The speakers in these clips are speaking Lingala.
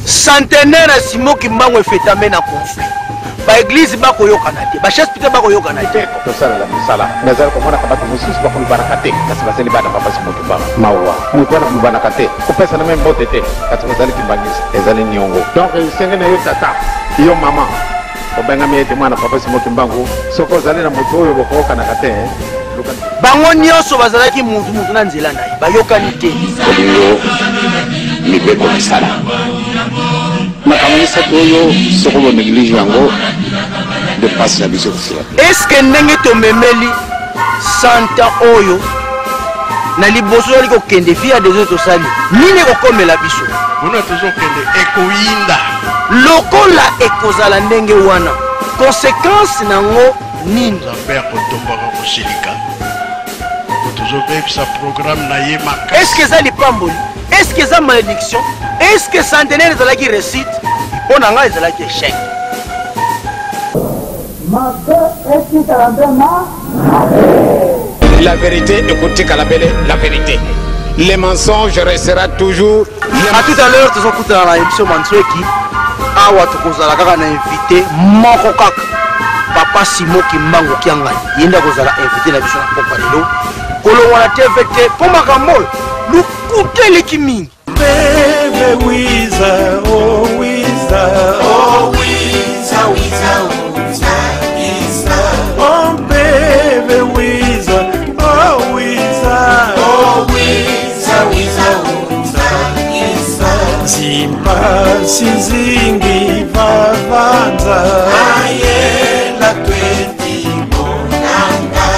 centenaire ya Simon Kimbangu efetame na conflit ba église bakoyokana te ba chef pita bakoyokana te to sala la sala nazar ko mona kabatu musis ba ko barakate kasi baseli bana papa Simon Kimbangu mawa muko na barakate ko pesa na membo tete kasi baseli Kimbangisa ezali nyongo donc sengene yo tata yo mama obenga miete mwana papa Simon Kimbangu soko zali na moto oyo bokokana kate bango nyonso bazalaki mutu na nzela na ye bayokani te olingo mibeko misala makamisa toyo soko bo néglige yango de passe la biso officielle est-ce que ndenge tomemeli santa oyo na liboso ali ko kende via des autres sali nini ko komela biso bona tozo kende ekoyinda lokola ekozala ndenge wana conséquence nango nini zambe ko tombaka ko silika tozo bebisa programme na ye makasi est-ce que ça lipamboli est-ce que ça malédiction est-ce que centenaire ezalaki réussite mpona ngai ezalaki échec la vérité écoutez qu'à la belle la vérité les mensonges restera toujours à tout à l'heure tozokutana na émission Mantsweki awa tokozala kaka na invité moko kaka papa Simon Kimbangu Kiangani yenda kozala invité na biso na pokwa lelo kolongwa na TVT po makambo lukuteleki mingi Baby Wiza, oh Wiza, oh Wiza, Wiza, Wiza, Wiza. Oh baby Wiza, oh Wiza, oh Wiza, Wiza, Wiza, Wiza. Zimba sinzingi vavanza, ayela tweti bonanga,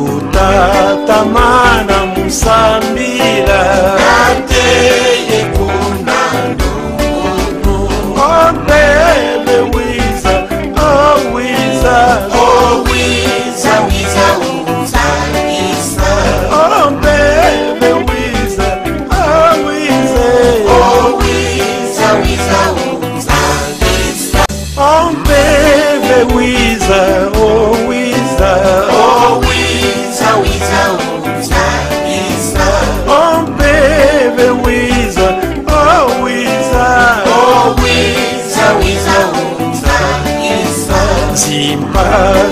utatamana musambira.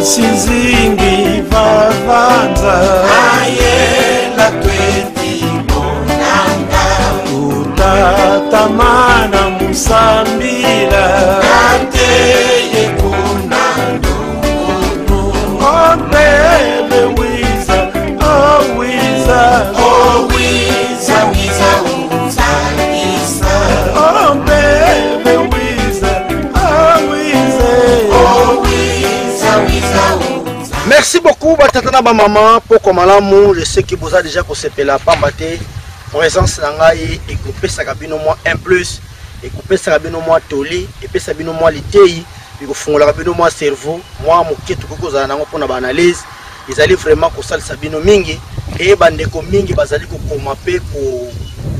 Sinzingi vavanza ayela tweti bonanga utatamana musambira ateye kunando oh baby Wiza oh Wiza oh Wiza Wiza Wiza Wiza oh baby Wiza oh Wiza oh Wiza. Merci beaucoup batata na ba maman poko malamu je sais que boza déjà ko sepela pambate présence na ngai ekopesa kabino moi un plus ekopesa kabino moi toli epesa bino moi litei ekofungola kabino moi cerveau moi moketu kokozala nango pona ba analyse ezali vraiment ko salisa bino mingi et bandeko mingi bazali ko koma pe ko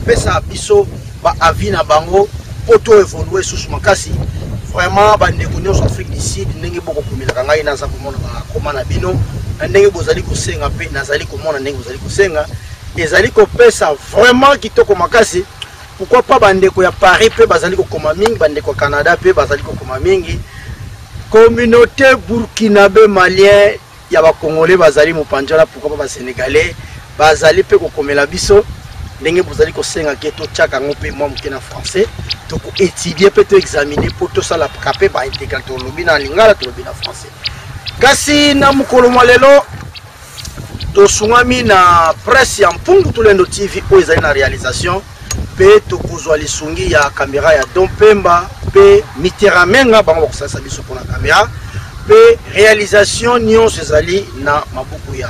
pesa biso ba avis na bango poto évoluer sous makasi vraiment bandeko nyonso Afrique du Sud ndenge boko komela ngai naza komona koma na bino ndenge bozali kosenga pe nazali komona ndenge bozali kosenga ezali kopesa vraiment kitoko makasi pourquoi pas bandeko ya Paris pe bazali kokoma mingi bandeko ya Canada pe bazali kokoma mingi communauté burkinabé malien ya ba congolais bazali mopanjala pourquoi pas ba sénégalais bazali pe kokomela biso ndenge bozali kosenga ke to tchaka ngope moi mokena français to ko étudier pe to examiner pour to sala kapé ba intégral to lobi na lingala to lobi na français kasi na mukolo malelo to sungami na presse ya Mpungu Tulendo TV o ezali na réalisation pe to kozwa lisungi ya caméra ya Don Pemba pe Miteramenga bango kusasa biso pona caméra pe réalisation nyonso ezali na mabuku ya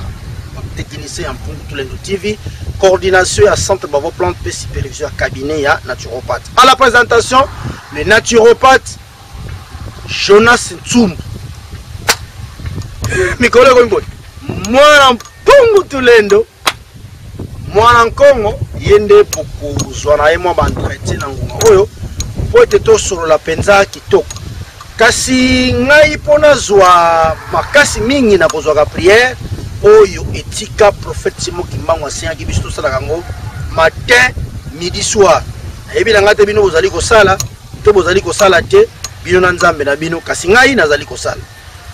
technicien ya Mpungu Tulendo TV coordination à centre Bavo Plante et supervision cabinet ya naturopathe. À la présentation, le naturopathe Jonas Ntsumbu. Mikolo Gombo. Mwana Mpungu Tulendo. Mwana Kongo yende poko zwana ye mwa ba entretien na ngunga oyo po ete to solo la penza kitoko. Kasi ngai pona zwa makasi mingi na kozwa ka prière oyo etika prophète Simon Kimbangu asengi biso sala kango matin midi soir ebi na ngate bino bozali ko sala to bozali kosala te bino na nzambe na bino kasi ngai nazali kosala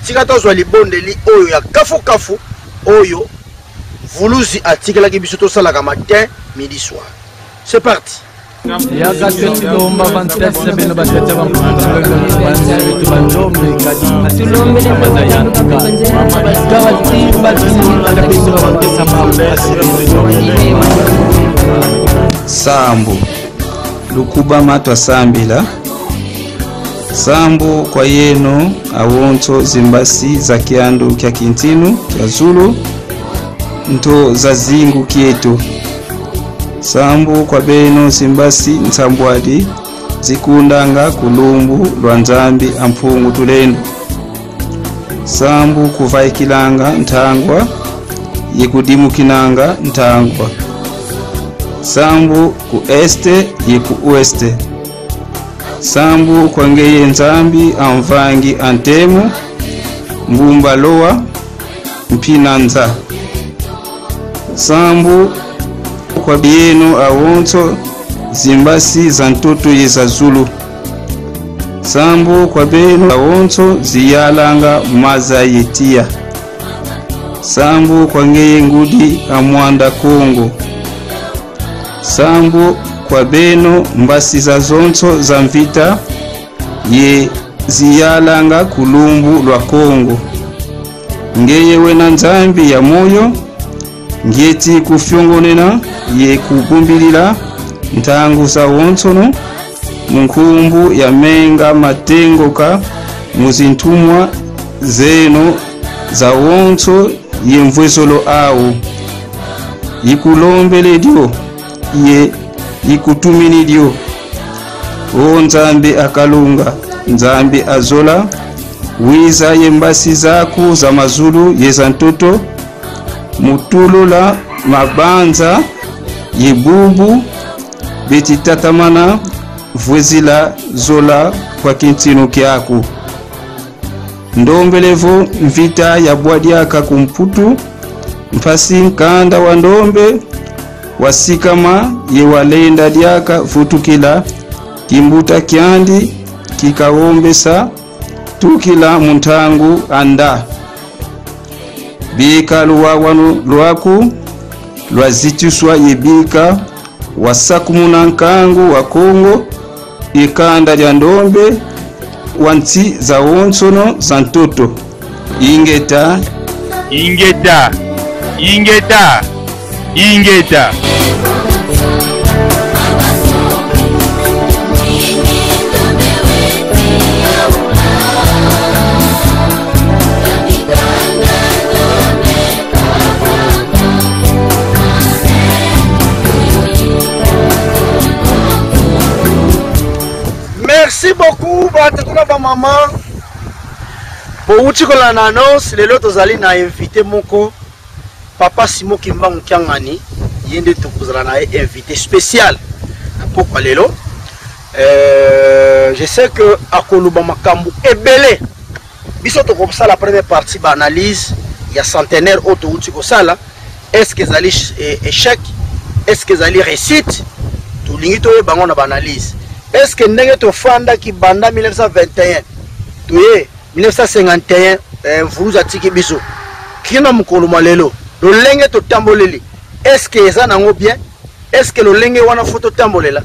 tika tozwa libondeli oyo ya kafu oyo Vuluzi atikelaki biso tosalaka matin midi soir. C'est parti. Sambu lukuba matwa sambila Sambu kwa yeno awonto zimbasi za kiandu kya kintinu kya Zulu nto za zingu kietu Sambu kwa beno zimbasi ntambwadi zikundanga kulumbu lwa nzambi ampungu tulendo Sambu kuvaikilanga ntangwa yikudimukinanga ntangwa Sambu ku este yiku ueste Sambu kwa ngeye nzambi amvangi antemu mbumba loa mpinanza Sambu kwa bienu awonto zimbasi za ntoto yeza Zulu Sambu kwa benu awonto ziyalanga maza yetia Sambu kwa ngeye ngudi amwanda Kongo Sambu kwa beno mbasi za zonto za mvita ye ziyalanga kulumbu lwa Kongo ngeye wena nzambi ya moyo ngeti kufyongonena ye kubumbilila ntangu za wontono munkumbu ya menga matengoka muzintumwa zeno za wonto ye mvwezolo awu yikulombele dio ye yikutumini dio o nzambi akalunga nzambi azola wiza yembasi zaku za mazulu yeza ntoto mutulula mabanza yebubu betitatamana vwezila zola kwa kintinu kiaku ndombelevo mvita ya bwadiaka kumputu mpasi nkanda wa ndombe wasikama ye walenda diaka vutukila kimbuta kiandi kikawombesa tukila muntangu anda bika luwawanu lwaku lwazituswa yebika wasakumuna nkangu wa Kongo ikanda lya ndombe wanti za wonsono za ntoto ingeta ingeta ingeta ingeta Merci beaucoup, batekuna ba maman. Pour utikola na annonce, lelo tozali na invité moko Papa Simon Kimbangu Kiangani, yende tokozala na invité spécial. Pourquoi lelo? Je sais que akoluba makambu ebele. Biso to comme ça la première partie ba analyse, il y a centenaire auto utiko sala. Est-ce que zali échec? Est-ce que zali réussite? Tout lingito e bango na ba analyse. Est-ce que ndenge to fanda ki banda 1921 tuye 1951 mvuluza tiki biso kina mukolo malelo lo lenge to tamboleli est-ce que eza nango bien est-ce que lo lenge wana photo tambolela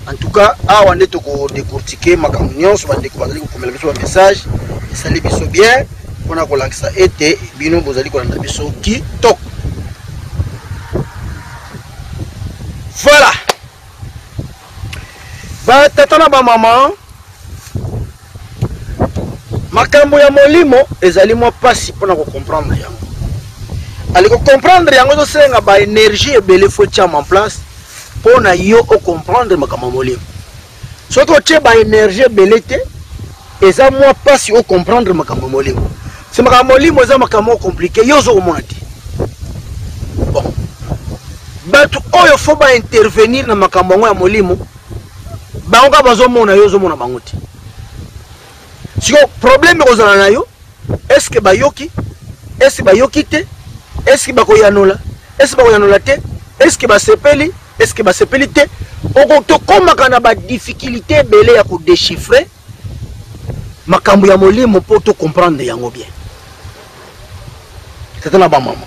en tout cas awa nde to ko décortiquer makambo nyonso bande ko bazali ko komela biso ba message esali biso bien pona ko lakisa ete bino bozali ko landa biso ki tok voilà. Ba tata na ba maman makambo ya molimo ezali mo pasi pona ko comprendre yango ali ko comprendre yango zo senga ba énergie ebele fo tia en place pona yo o comprendre makambo molimo soki o tia ba énergie ebele te eza mo pasi o comprendre makambo molimo c'est makambo molimo eza makambo compliqué yo zo komona te bon batu oyo fo ba intervenir na makambo ya molimo bango bazo mona yo zo mona bango te siko problème kozala na yo est-ce que bayoki est-ce que bayoki te est-ce que bakoyanola est-ce que bakoyanola te est-ce que basepeli te okotokomaka na ba difficulté belé ya ko déchiffrer makambo ya molimo po to comprendre yango bien. C'est na ba mama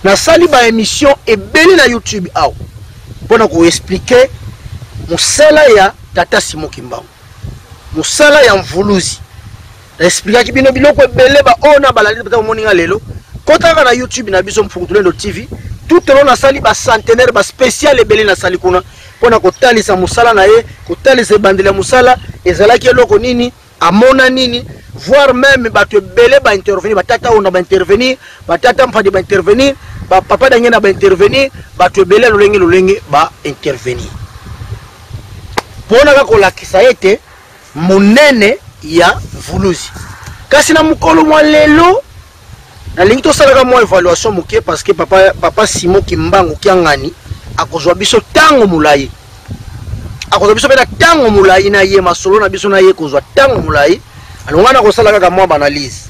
na sali ba émission ebeli na YouTube aw pona ko expliquer musala ya Tata Simon Kimbangu, musala ya mvuluzi expliquer ki bino biloko ebele ba ona balali pata moninga lelo kotaka na YouTube na biso Mfungutulendo TV tout le long na sali ba centenaire ba spécial ebele na sali kuna pona ko talisa musala na ye ko talisa bandela musala ezalaki eloko nini amona nini voire même bato ebele ba intervenir batata ona ba intervenir batata mfadi ba intervenir ba papa dangena ba intervenir bato ebele lolenge ba intervenir pona ka kolakisa ete monene ya mvuluzi kasi na mukolo mwa lelo na lingi to salaka mwa évaluation muke parce que papa Simon Kimbangu kiangani akozwa biso tango mulayi akozwa biso bena tango mulayi na ye masolo na biso na ye kozwa tango mulayi alongana ko salaka ka mwa analyse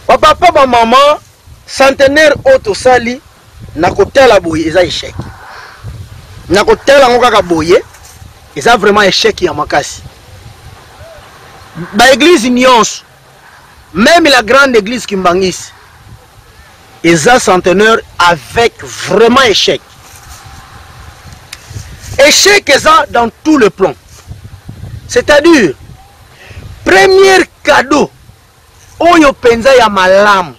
papa ba mama centenaire auto sali na kotala boye eza échec na kotala ngo kaka boye eza vraiment échec ya makasi ba église nyonso même la grande église Kimbangisi eza centenaire avec vraiment échec eza dans tout le plan, c'est-à-dire premier cadeau oyo penza ya malamu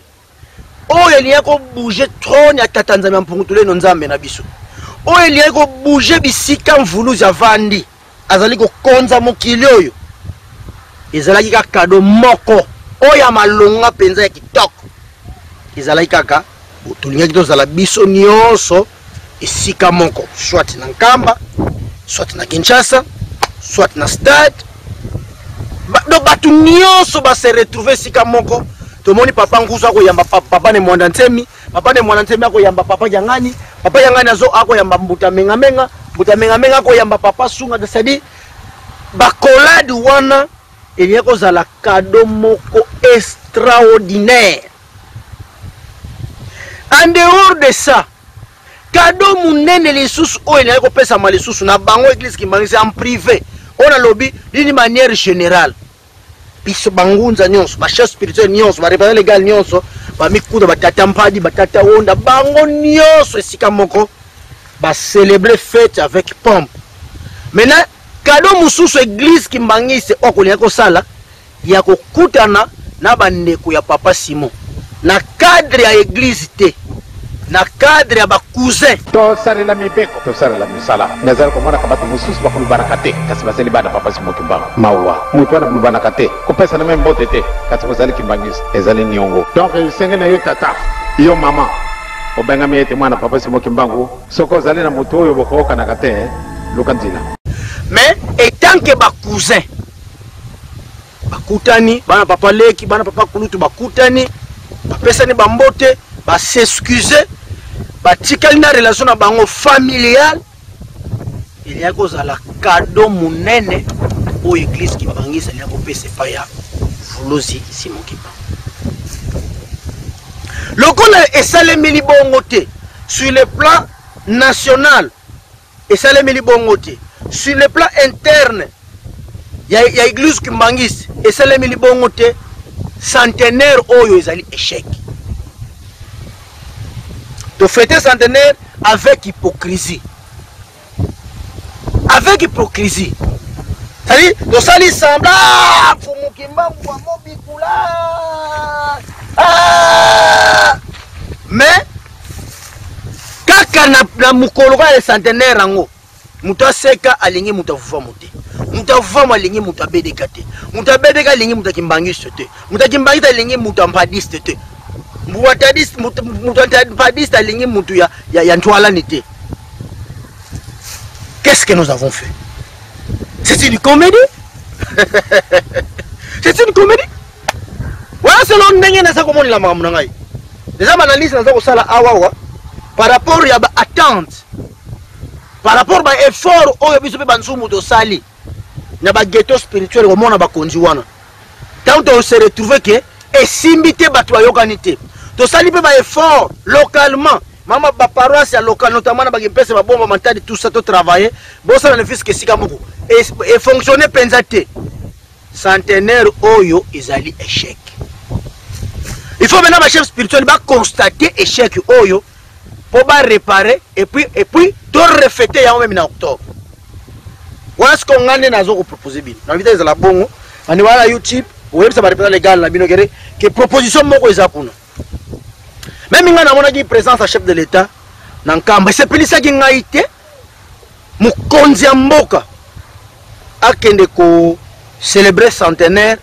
oyo liya ko bouger trône ya Tata Nzambe Mfungutulendo Nzambe na biso oyo liya ko bouger bisika mvuluzi avandi azali ko konza mokili oyo ezalaki ka cadeau moko oya malonga penza ya kitoko ezalaki kaka tolingaki tozala biso nyonso esika moko soit na Nkamba soit na Kinshasa soit na stade do batu nyonso ba se retrouver esika moko tomoni papa Nguzo ako yamba papa ne Mwanda Ntemi ako yamba papa Yangani azo ako yamba Mbuta Menga ako yamba papa Sunga c'est-à-dire bakoladi wana il y a cause à la cadeau moko extraordinaire. En dehors de ça, cadeau munene les sous o il y a ko pesa mali sous na bango église Kimbangisi en privé. On a lobby d'une manière générale. Biso bangunza nyonso, ba chef spirituel nyonso, ba représentant légal nyonso, ba mikuda ba tata mpadi, ba tata onda bango nyonso esika moko ba célébrer fête avec pompe. Maintenant cadeau mususu église Kimbangisi okolia ko sala ya kokutana na bandeko ya papa Simon na cadre ya église te na cadre ya ba cousin to salela mibeko to salela misala nazara ko mwana kabatu mususu bakulu barakate kasi bazeli bana papa Simon Kimbangu mawa mutu ana bulu barakate ko pesa na même bote te kasi bazali Kimbangisi ezali nyongo donc sengena yo tata yo mama obenga miete mwana papa Simon Kimbangu soko zali na mutu oyo bokoka na kate lukanzila. Mais étant que ba cousin bakutani bana papa Leki bana papa Kulutu bakutani bapesani bambote ba s'excuser ba tikali na relation na bango familiale il y a cause à la cadeau munene au église Kimbangisi il y a ko pesa pa ya Mvuluzi Simon Kimbangu lokola esalemi libongo te sur le plan national esalemi libongo te sur le plan interne il y a église Kimbangisi et ça les milibongote centenaire oyo ezali échec de fêter centenaire avec hypocrisie c'est-à-dire de sali sembla Fumu Kimbangu wa mobikula mais kaka na mukolo ka centenaire ngo muta seka alingi muta vuva mote muta vuva malingi muta bedeka te muta bedeka alingi muta Kimbangisi te muta Kimbangisi alingi muta mpadiste te muta mpadiste alingi mutu ya ntwala nite. Qu'est-ce que nous avons fait? C'est une comédie. C'est une comédie. Voilà selon ndenge na sa komoni la makambo na ngai déjà analyse na za ko sala awawa par rapport ya ba attente par rapport à l'effort oyo biso pe bansumu to sali na ba ghetto spirituel au mona ba konzi wana tant on se retrouve que esimbité bato ayokani te to sali pe ba effort localement mama ba paroisse ya local notamment na ba gempese ba bomba mentale tout ça to travailler bon ça ne fait que sika moko et fonctionner penzaté centenaire oyo ezali échec. Il faut maintenant ma chef spirituel ba constater échec oyo pour ba réparer et puis to refléter ya même en octobre. Voilà ce qu'on a nazo ko proposer bin. Na vitesse la bongo, ani wala YouTube, web ça va répéter légal na bino que proposition moko eza kuna. Même nga na mona ki présence à chef de l'état na nkamba c'est pelisa ki ngaite mukonzi ya mboka akende ko célébrer centenaire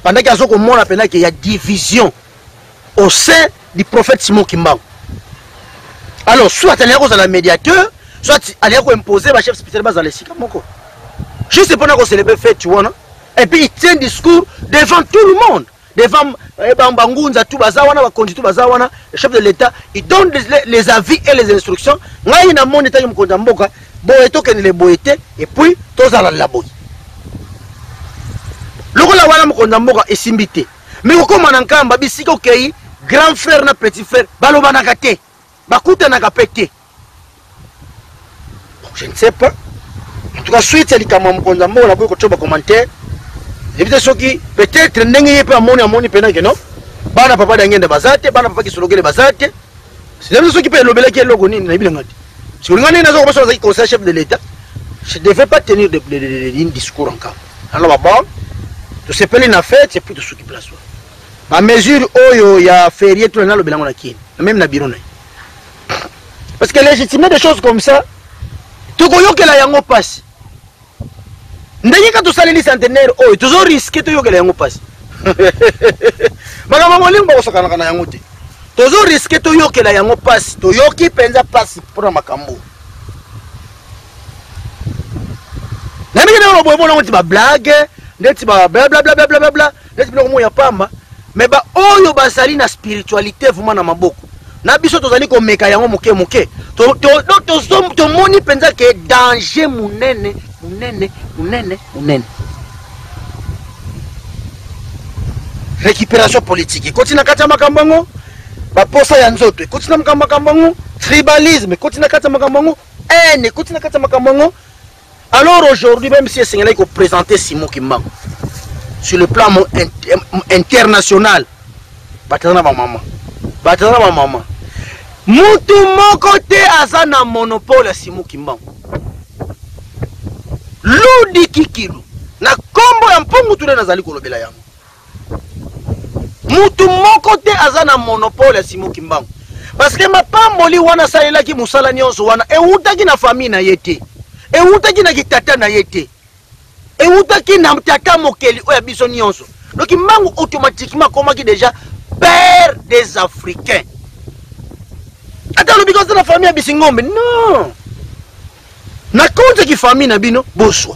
pendant qu'il y a ko mona pena qu'il y a division au sein du prophète Simon Kimbangu. Alors soit il y a un médiateur, soit il y a imposer ma chef spirituel bas dans les sika moko. Juste pour nous célébrer fête tu vois non? Et puis il tient un discours devant tout le monde. Devant Bangunza, tout bazawana, tout bazawana, le chef de l'État, il donne les avis et les instructions. Il y a mon État qui me condamne, boeto que les boété, et puis tous à la boy. Le rôle là, me condamne est simbité. Mais comme on a un cas, babisiko kei, grand frère na petit frère, baloba na kate, bakuta na kapete. Je ne sais pas. En tout cas, suite à l'ikama me condamne, on a beaucoup de commentaires. Peut-être n'engue pas amoni pena que non bana papa d'angende bazate bana papa qui sologele bazate c'est même ceux qui peut lobela qui logo ni na bilangati si on ngani nazo ko so conseil chef de l'état je devais pas tenir de discours encore alors bon to se pele na fête et puis to s'occuper la soir ma mesure oyo ya férié tout na lobela ngona kini même na biro na parce que légitimer des choses comme ça to koyokela yango passe. Ndenge ka tosaleli centenaire oyo toujours risquer to yokela yango passe. Makambo molimba ko sakana kana yango te. Toujours risquer to yokela yango passe, to yoki penza passe pour makambo. Na mingi na bobo na ngoti ba blague, ndeti ba bla bla bla bla bla bla, ndeti biloko moya pamba, mais ba oyo basali na spiritualité vraiment na maboko. Na biso tozali ko meka yango moke moke. To moni penza ke danger munene. Récupération politique. Continue kata makambango. Ba posa ya nzoto. Continue makambango. Tribalisme. Continue kata makambango. Haine. Continue kata makambango. Alors aujourd'hui, même si c'est qu'on présenter Simon Kimbangu sur le plan international, batana ma maman. Mutu moko te azana monopole ya Simon Kimbangu. Ludi kikilu na kombo ya mpungu tule nazali kolobela yango mutu moko te azana monopole ya Simon Kimbangu parce que mapamboli wana salela ki musala nyonso wana eutaki na famille na yete eutaki na kitata na yete eutaki na tata mokeli oya biso nyonso donc Kimbangu automatiquement komaki déjà père des Africains ata lo because de la famille ya Bisingombe non. Na compte qui famille na bino boswa.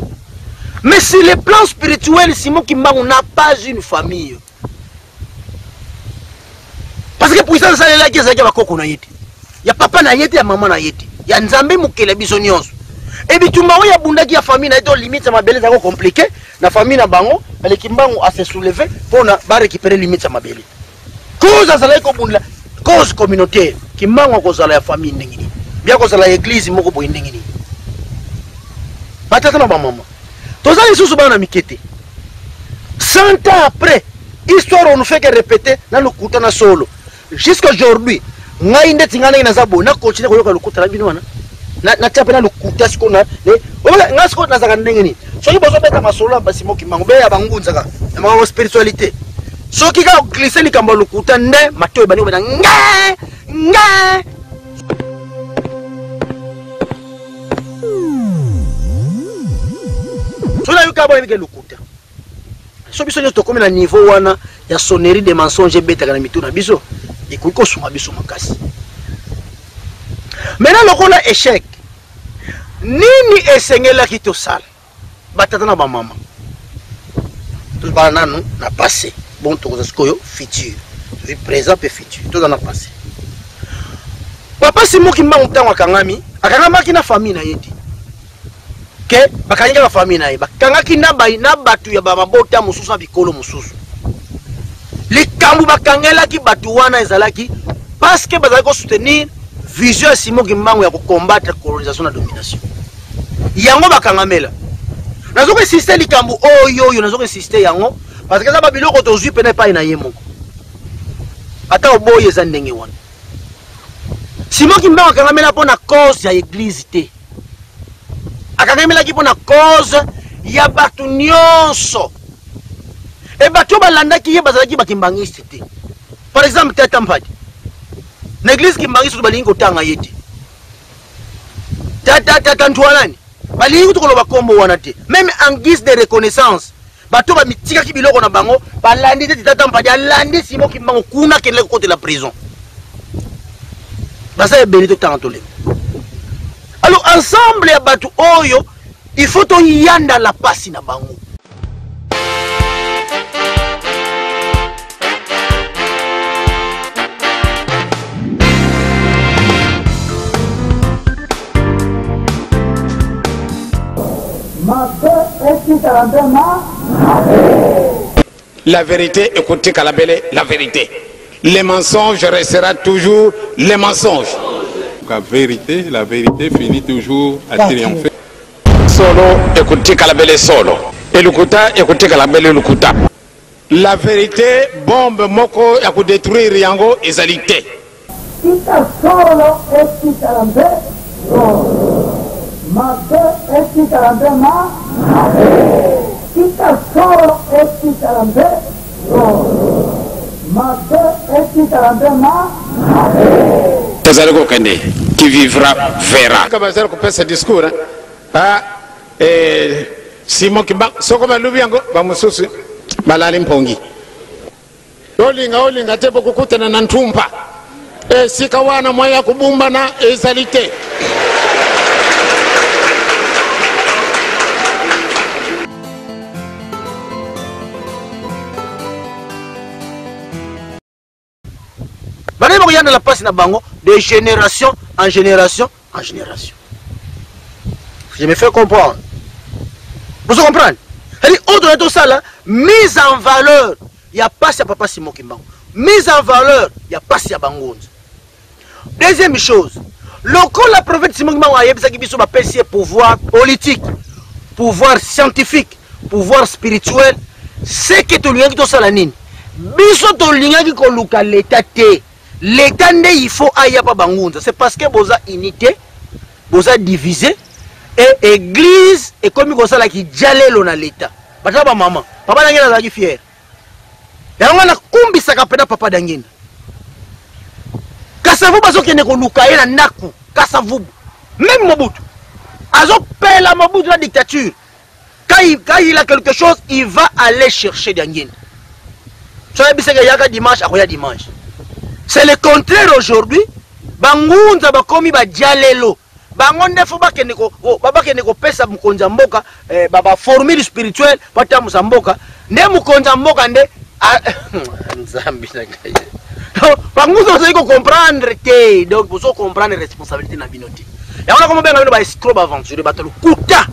Mais sur le plan spirituel, Simon Kimbangu n'a pas une famille. Parce que pour ça ça là qui ezaki ba koko na yete. Ya papa na yete ya maman na yete. Ya nzambe mukele biso nyonso. Et bitumba oya bundaki ya famille na yete limite ma belle zako compliqué na famille na bango, ale Kimbangu a se soulever pour na ba récupérer limite ma belle. Cause ça ko bundla, cause communautaire. Kimbangu ko zala ya famille ndengini. Bien ko zala église moko bo ndengini. Batata na maman. Tous les sous bana mikete. 100 ans après, histoire on ne fait que répéter na lukuta na solo. Jusqu'à aujourd'hui, ngai ndeti ngana ina zabo na continue ko yoka lukuta na bino wana. Na tapa na lukuta siko na. Ola ngasko na zaka ndenge ni. So ki bozo beta masolo ba Simon Kimbangu be ya bangunza ka. Na ma spiritualité. So ki ka glisser likamba lukuta nde matoyo bani bana nga. Cela yuka avec le lukuta. So biso nyoto comme na niveau wana ya sonnerie de mensonges beta kana mituna biso ikuiko suma biso makasi. Maintenant lokola échec. Nini esengela ki to sala. Batata na ba mama. Tous bananu na passé. Bon to koyo futur. Vie présent et futur. Tout dans na passé. Papa Simon Kimbangu tango akangami na famille na yeti. Que bakanga la famille na ye bakanga kina baina batu ya babota mususu na bikolo mususu likambu bakangela ki batu wana ezalaki parce que bazali ko soutenir vision ya Simon Kimbangu ya combattre colonisation na domination yango bakangamela nazo ko insister likambo oyo nazo ko insister yango parce que ça ba biloko tozwi pena pa ina yemo ata oboye za ndenge wana Simon Kimbangu akangamela pona cause ya église te akangamela ki pona cause ya batu nyonso e batu balandaki ye bazalaki bakimbangiste te par exemple Tata Mpadi na église kimbangiste balingi kotanga yete tata ntwanani balingi tukoloba kombo wana te même en guise de reconnaissance batu ba mitika ki biloko na bango balandi te Tata Mpadi alandi Simon Kimbangu kuna kele côté la prison basa e benito tantole. Alors ensemble ya batu oyo il faut to yanda la pasi na bango. La vérité, écoutez Kalabele, la vérité. Les mensonges restera toujours les mensonges. La vérité finit toujours à triompher. Solo, écoutez Kalabele solo. Et Lukuta, écoutez Kalabele Lukuta. La vérité, bombe moko ya détruire yango ezalité. Ita solo esti kalambe solo. Mate esti kalambe ma. Ita solo esti kalambe solo. Mate esti kalambe ma. Tazareko kende, qui vivra verra. Comme ça, on peut ce discours. Simon Kimbangu, soko malubi yango, bamususu, balali mpongi. Olinga te bokukutana na ntumpa. Sikawana moya kubumba na ezalité. Bana ba yanda la passe na bango de génération en génération en génération. Je me fais comprendre. Vous comprenez? C'est-à-dire, autre de ça là, mise en valeur, il n'y a pas ça papa Simon Kimbangu. Mise en valeur, il n'y a pas ça Bangonza. Deuxième chose, lorsque la prophète Simon Kimbangu a yebisa ki biso ba pesi pouvoir politique, pouvoir scientifique, pouvoir spirituel, c'est que to linga ki to sala nini. Biso to linga ki ko luka l'état te. L'état ne il faut aya pa Bangonza. C'est parce que boza unité, boza divisé. Et église et comme il y a qui jalelo na l'état. Parce que maman, papa d'angena est fier. Et on a kumbi sakapena papa d'angena. Kasavu baso qui ne kolukaye na naku. Kasavu. Même Mobutu. Azo paye la Mobutu la dictature. Quand il a quelque chose, il va aller chercher d'angena. Soyez bien que yaka dimanche, akoya dimanche. C'est le contraire aujourd'hui. Bangunza bakomi ba jalelo. Bangonde fo bakene ko babakene ko pesa mukonza mboka baba formule spirituelle pata musamboka nde mukonza mboka nde nzambi na kaye banguzo zo ko comprendre te donc vous comprendre responsabilité na binoti ya ona comme benga ba escroc aventure batalo kuta.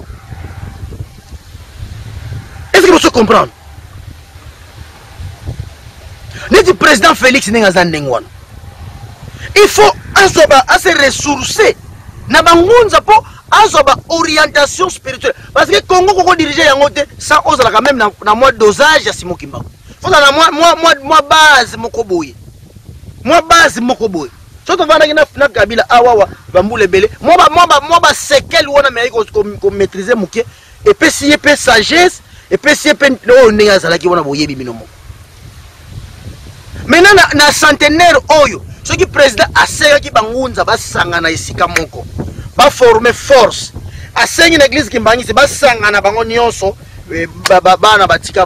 Est-ce que vous comprenez? Le président Félix Nengaza Ndengwana il faut assez ressourcer na bangunza po azoba orientation spirituelle parce que Congo koko diriger yango te sans osala quand même na moi dosage ya Simon Kimbangu faut na moi base moko boye surtout vana na Kabila awawa bambule belé moi ba sekel wona mais ko maîtriser muke et puis si pe sagesse et puis si pe no ndinga sala ki wona boyebi binomo maintenant na centenaire oyo ce qui président aseka ki bangunza basangana isika moko ba former force asengi na église kimbangisi basangana bango nyonso bana batika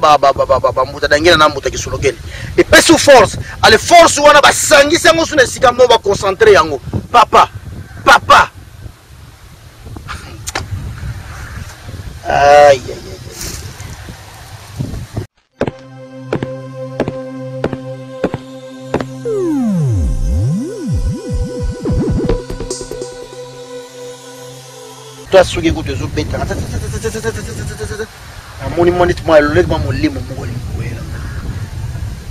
mbuta dangena na mbuta kisulokele et pe sous force ale force wana basangisa ngo suna isika mo ba concentrer yango papa aïe toi sugi ko tezo beta amoni moni tuma lo lek ma mo limo mo ko limo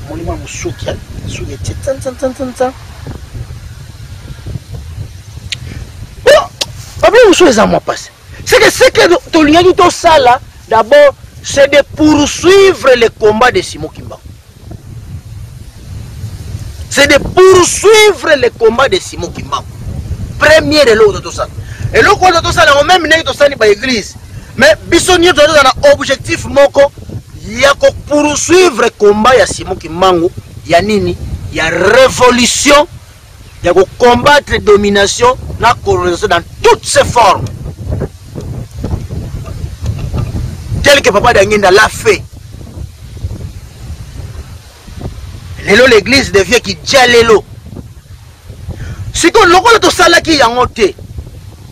moni ma mo suki sugi tsan problème sur les mois passés. C'est que ce que Tolingaki tout ça là, d'abord, c'est de poursuivre le combat de Simon Kimbangu. C'est de poursuivre le combat de Simon Kimbangu. Premier de l'autre tout ça. Et l'autre tout ça, on même n'est tout ça ni par église. Mais bisogno de un objectif moko, il y a que poursuivre le combat de Simon Kimbangu, il y a nini, il y a révolution, il y a que combattre la domination, la colonisation dans toutes ses formes. Tel que Papa Dangenda l'a fait. L'église devient qui djalelo. Si on le tout ça là qui a monté,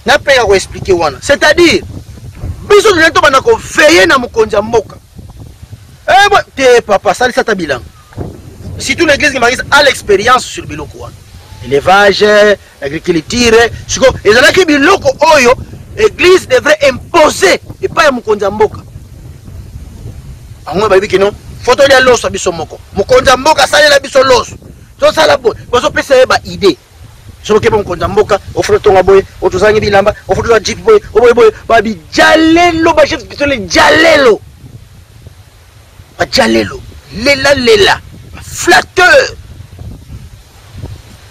n'a pas à expliquer wana. C'est-à-dire, biso de n'importe quoi veiller na mukonja mboka. Eh papa ça ça bilan. Si toute l'église qui m'a à l'expérience sur biloko wana. Élevage, agriculture, et là qui biloko oyo, l'église devrait imposer et pas mukonja mboka. Angwe baby kino photo ya loso biso moko mukonza mboka salela biso loso to sala bo bozo pesa ba idée so ke mukonza mboka ofro tonga boy otuzangi bilamba ofro jeep boy boy babi jalelo ba chef biso le jalelo ba jalelo lela flatteur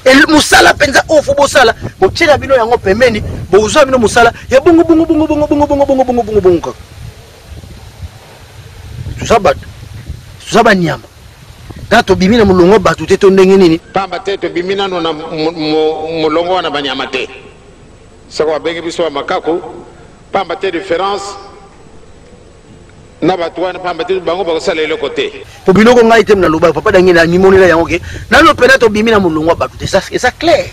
el musala penza ofo bosala bo tshela bino yango pemeni bo uzo bino musala ya bungu Saba nyama. Tato bimina mulongo batu teto ndenge nini? Pamba teto bimina no na mulongo na banyama te. Sako bengi biso makako. Pamba te différence. Na batu wana pamba te bango ba sala le côté. Po biloko ngai tem na loba papa dangi na mimonela yango ke. Na no pena to bimina mulongo batu te. Ça clair.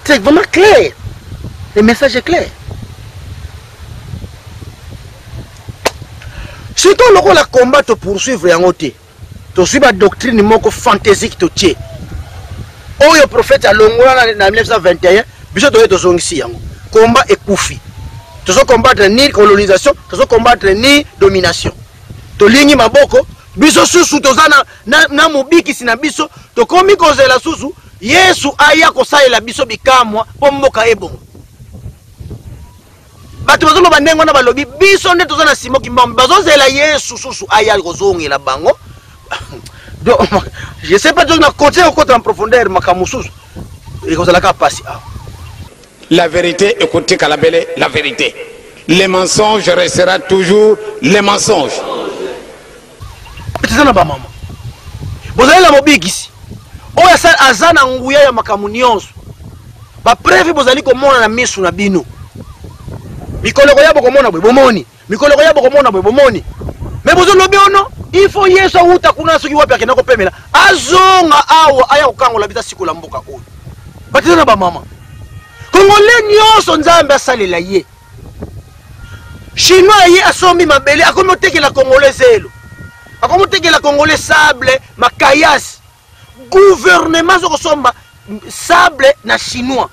C'est vraiment clair. Le message est clair. Si tu as le combat pour poursuivre yango te, tu suis la doctrine moko fantaisique to tie. Oh le prophète a longola en 1921, biso to to zongisi yango. Combat et koufi. Tu so combattre ni colonisation, tu so combattre ni domination. To lingi maboko, biso susu to zana na mobiki sina biso, to komi kozela susu, Yesu aya ko saela biso bikamwa po mboka ebongo. Batu bazo ba ndengo na balobi biso nde tozana Simon Kimbangu bazo zela Yesu susu aya kozongela bango. Donc je sais pas donc na côté au côté en profondeur makamususu et kozala ka passer. La vérité écoutez Kalabele la vérité. Les mensonges restera toujours les mensonges. Tezana ba mama. Bozala mobikisi. Oya sa azana nguya ya makamunionso. Ba preuve bozali komona na misu na bino. Mikolo yabo komona bwe bomoni mikolo yabo komona bwe bomoni mais bozo lobi ono il faut yeso uta kuna soki wapi akena ko pemela azonga awo aya ukangola bita sikola mboka oyo batizana ba mama kongole nyoso nzambe asalela ye chinois ye asombi mabele akomotekela congolais zelo akomotekela congolais sable makayas gouvernement zo kosomba sable na chinois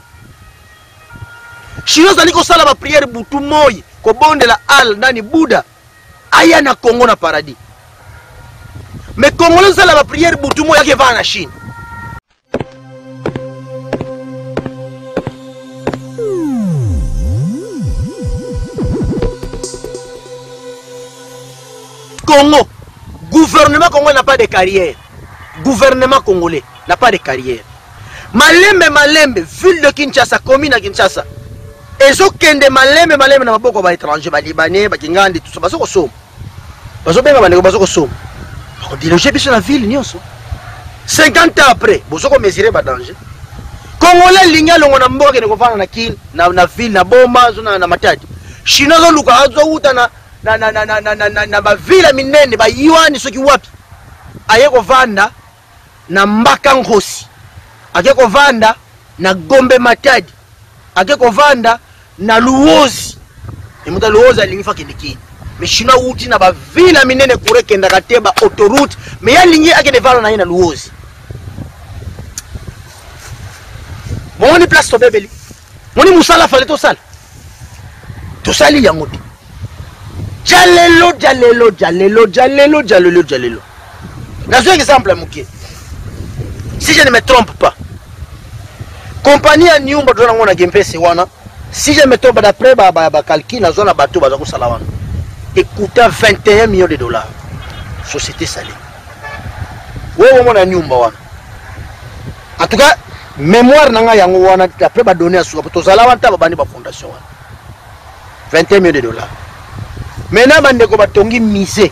Chinois zali ko sala ba prière butu moyi ko bonde la al nani Bouddha aya na Congo na paradis. Mais Congolais sala ba prière butu moyi yake va na Chine. Congo, gouvernement congolais n'a pas de carrière. Gouvernement congolais n'a pas de carrière. Malembe, ville de Kinshasa, commune à Kinshasa. Et ce kende malembe na maboko ba étranger ba libanais ba kingandi tout ça baso ko som baso benga ba baso ko som ko déloger biso na ville nyonso 50 ans après boso ko mesurer ba danger congolais linya longo na mboka ne ko fana na kin na ville na bomba zo na matadi chinois zo luka azo uta na ba ville minene ba yuani soki wapi aye ko vanda na mbaka ngosi ake ko vanda na Gombe Matadi ake ko vanda na Luozi et muta Luozi alingifa kindiki mais chinois uti na ba vila minene kure kenda kateba autoroute mais ya lingi ake de valo na ina Luozi moni place to bebeli moni musala fale to sali yango te jalelo dans un exemple muke si je ne me trompe pas compagnie à nyumba tozana ngona gempese wana si je mettons d'après ba calcul na zona bateau baza ko sala wana et coûta 21 millions de dollars société salée wewe mona nyumba wana en tout cas mémoire nanga yango wana d'après ba donner à suka tozala wana ta bani ba fondation wana 21 millions de dollars maintenant bande ko batongi misé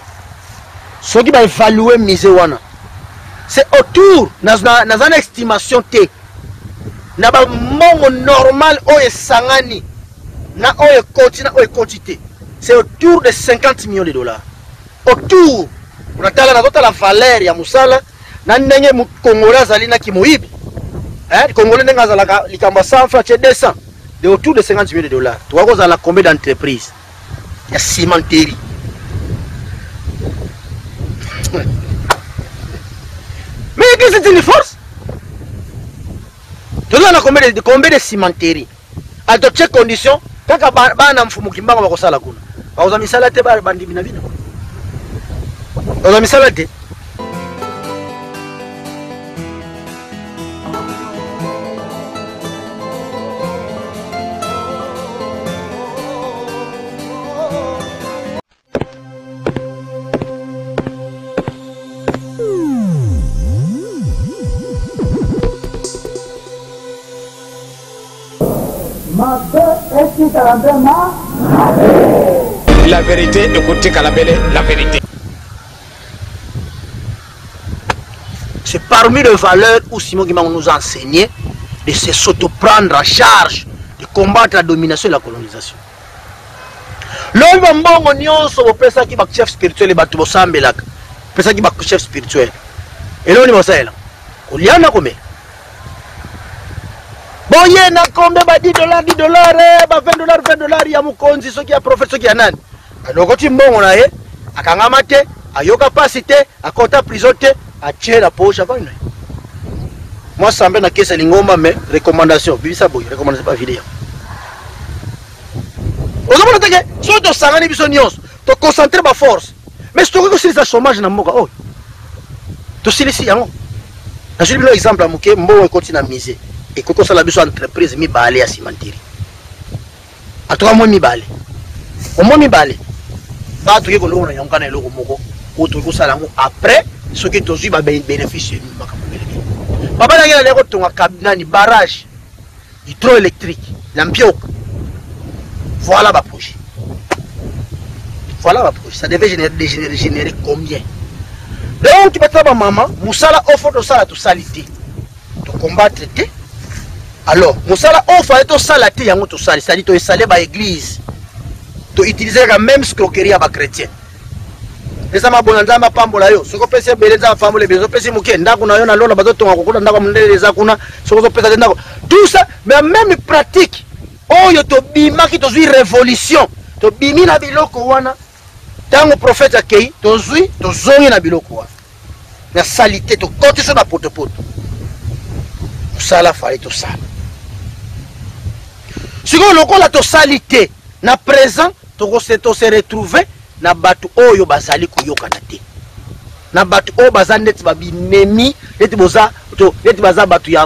soki ba évaluer misé wana c'est autour na une estimation T na ba mongo normal o esangani na o quantité c'est autour de 50 millions de dollars autour on atala na tota la valeur ya musala na ndenge mu Congolais azali na kimoyibi le Congolais ndenge azalaka likamba 100 francs 200 de autour de 50 millions de dollars tu vois qu'on a combien d'entreprises il y a cimenterie mais qu'est-ce que c'est une force? Tu as combien de cimenteries? À toutes conditions, quand tu as un fumou qui m'a dit que tu as mis ça là, tu as mis ça là. Tu as mis ça là. La vérité, écoutez Kalabele, la vérité. C'est parmi les valeurs où Simon Guimang nous a enseigné de s'auto-prendre en charge, de combattre la domination et la colonisation. L'homme mbongo nyonso bopesa ki ba chef spirituel batu bosambelaka. Pesa ki ba chef spirituel. Et là on est là. Oliana comme boye na kombe ba $10 ba $20 ya mukonzi soki ya prophète soki ya nani alokoti mbongo na ye akangama te ayoka pasi te akota prison te atie la poche avant une moi sambe na kesa lingomba mais recommandation bibisa boye recommandation pas vidéo ozomona teke so to sangani biso nyonso to concentrer ba force mais si to ko silisa chômage na mboka oh to silisi yango na joli bilo exemple amuke mbongo ekoti na misé et quand on a besoin d'entreprise, mi balé à cimenterie. À toi, moi, mi balé. Au moins, mi balé. Bah, tu es qu'on a un canal au Mogo, ou tu es après, ce qui te suit, va bénéficier. Papa, il y a des retours à cabine, barrage, hydroélectrique, l'ampioc. Voilà ma projet. Voilà ma projet. Ça devait générer combien? Donc, tu peux te dire, maman, Moussala offre de ça à tout salité. De combattre, alors, Moussala offre to salate yango to sali, c'est-à-dire to installer ba église. To utiliser la même escroquerie à ba chrétien. Et ça m'a bonanza ma pambola yo. Soko pese beleza fambo le bezo pese muke ndako na yo na lola bazo tonga kokula ndako mndeleza kuna soko pese ndako. Tout ça mais même pratique. Oh yo to bima ki to zui révolution. To bimi na biloko wana. Tango prophète akei to zui to zongi na biloko wana. Na salité to côté sur na potepoto. Moussala fallait to ça. Si on a salité, na présent, to se retrouver na batu oyo bazali kuyoka na te. Na batu oyo bazali neti babinemi, neti boza to neti baza batu ya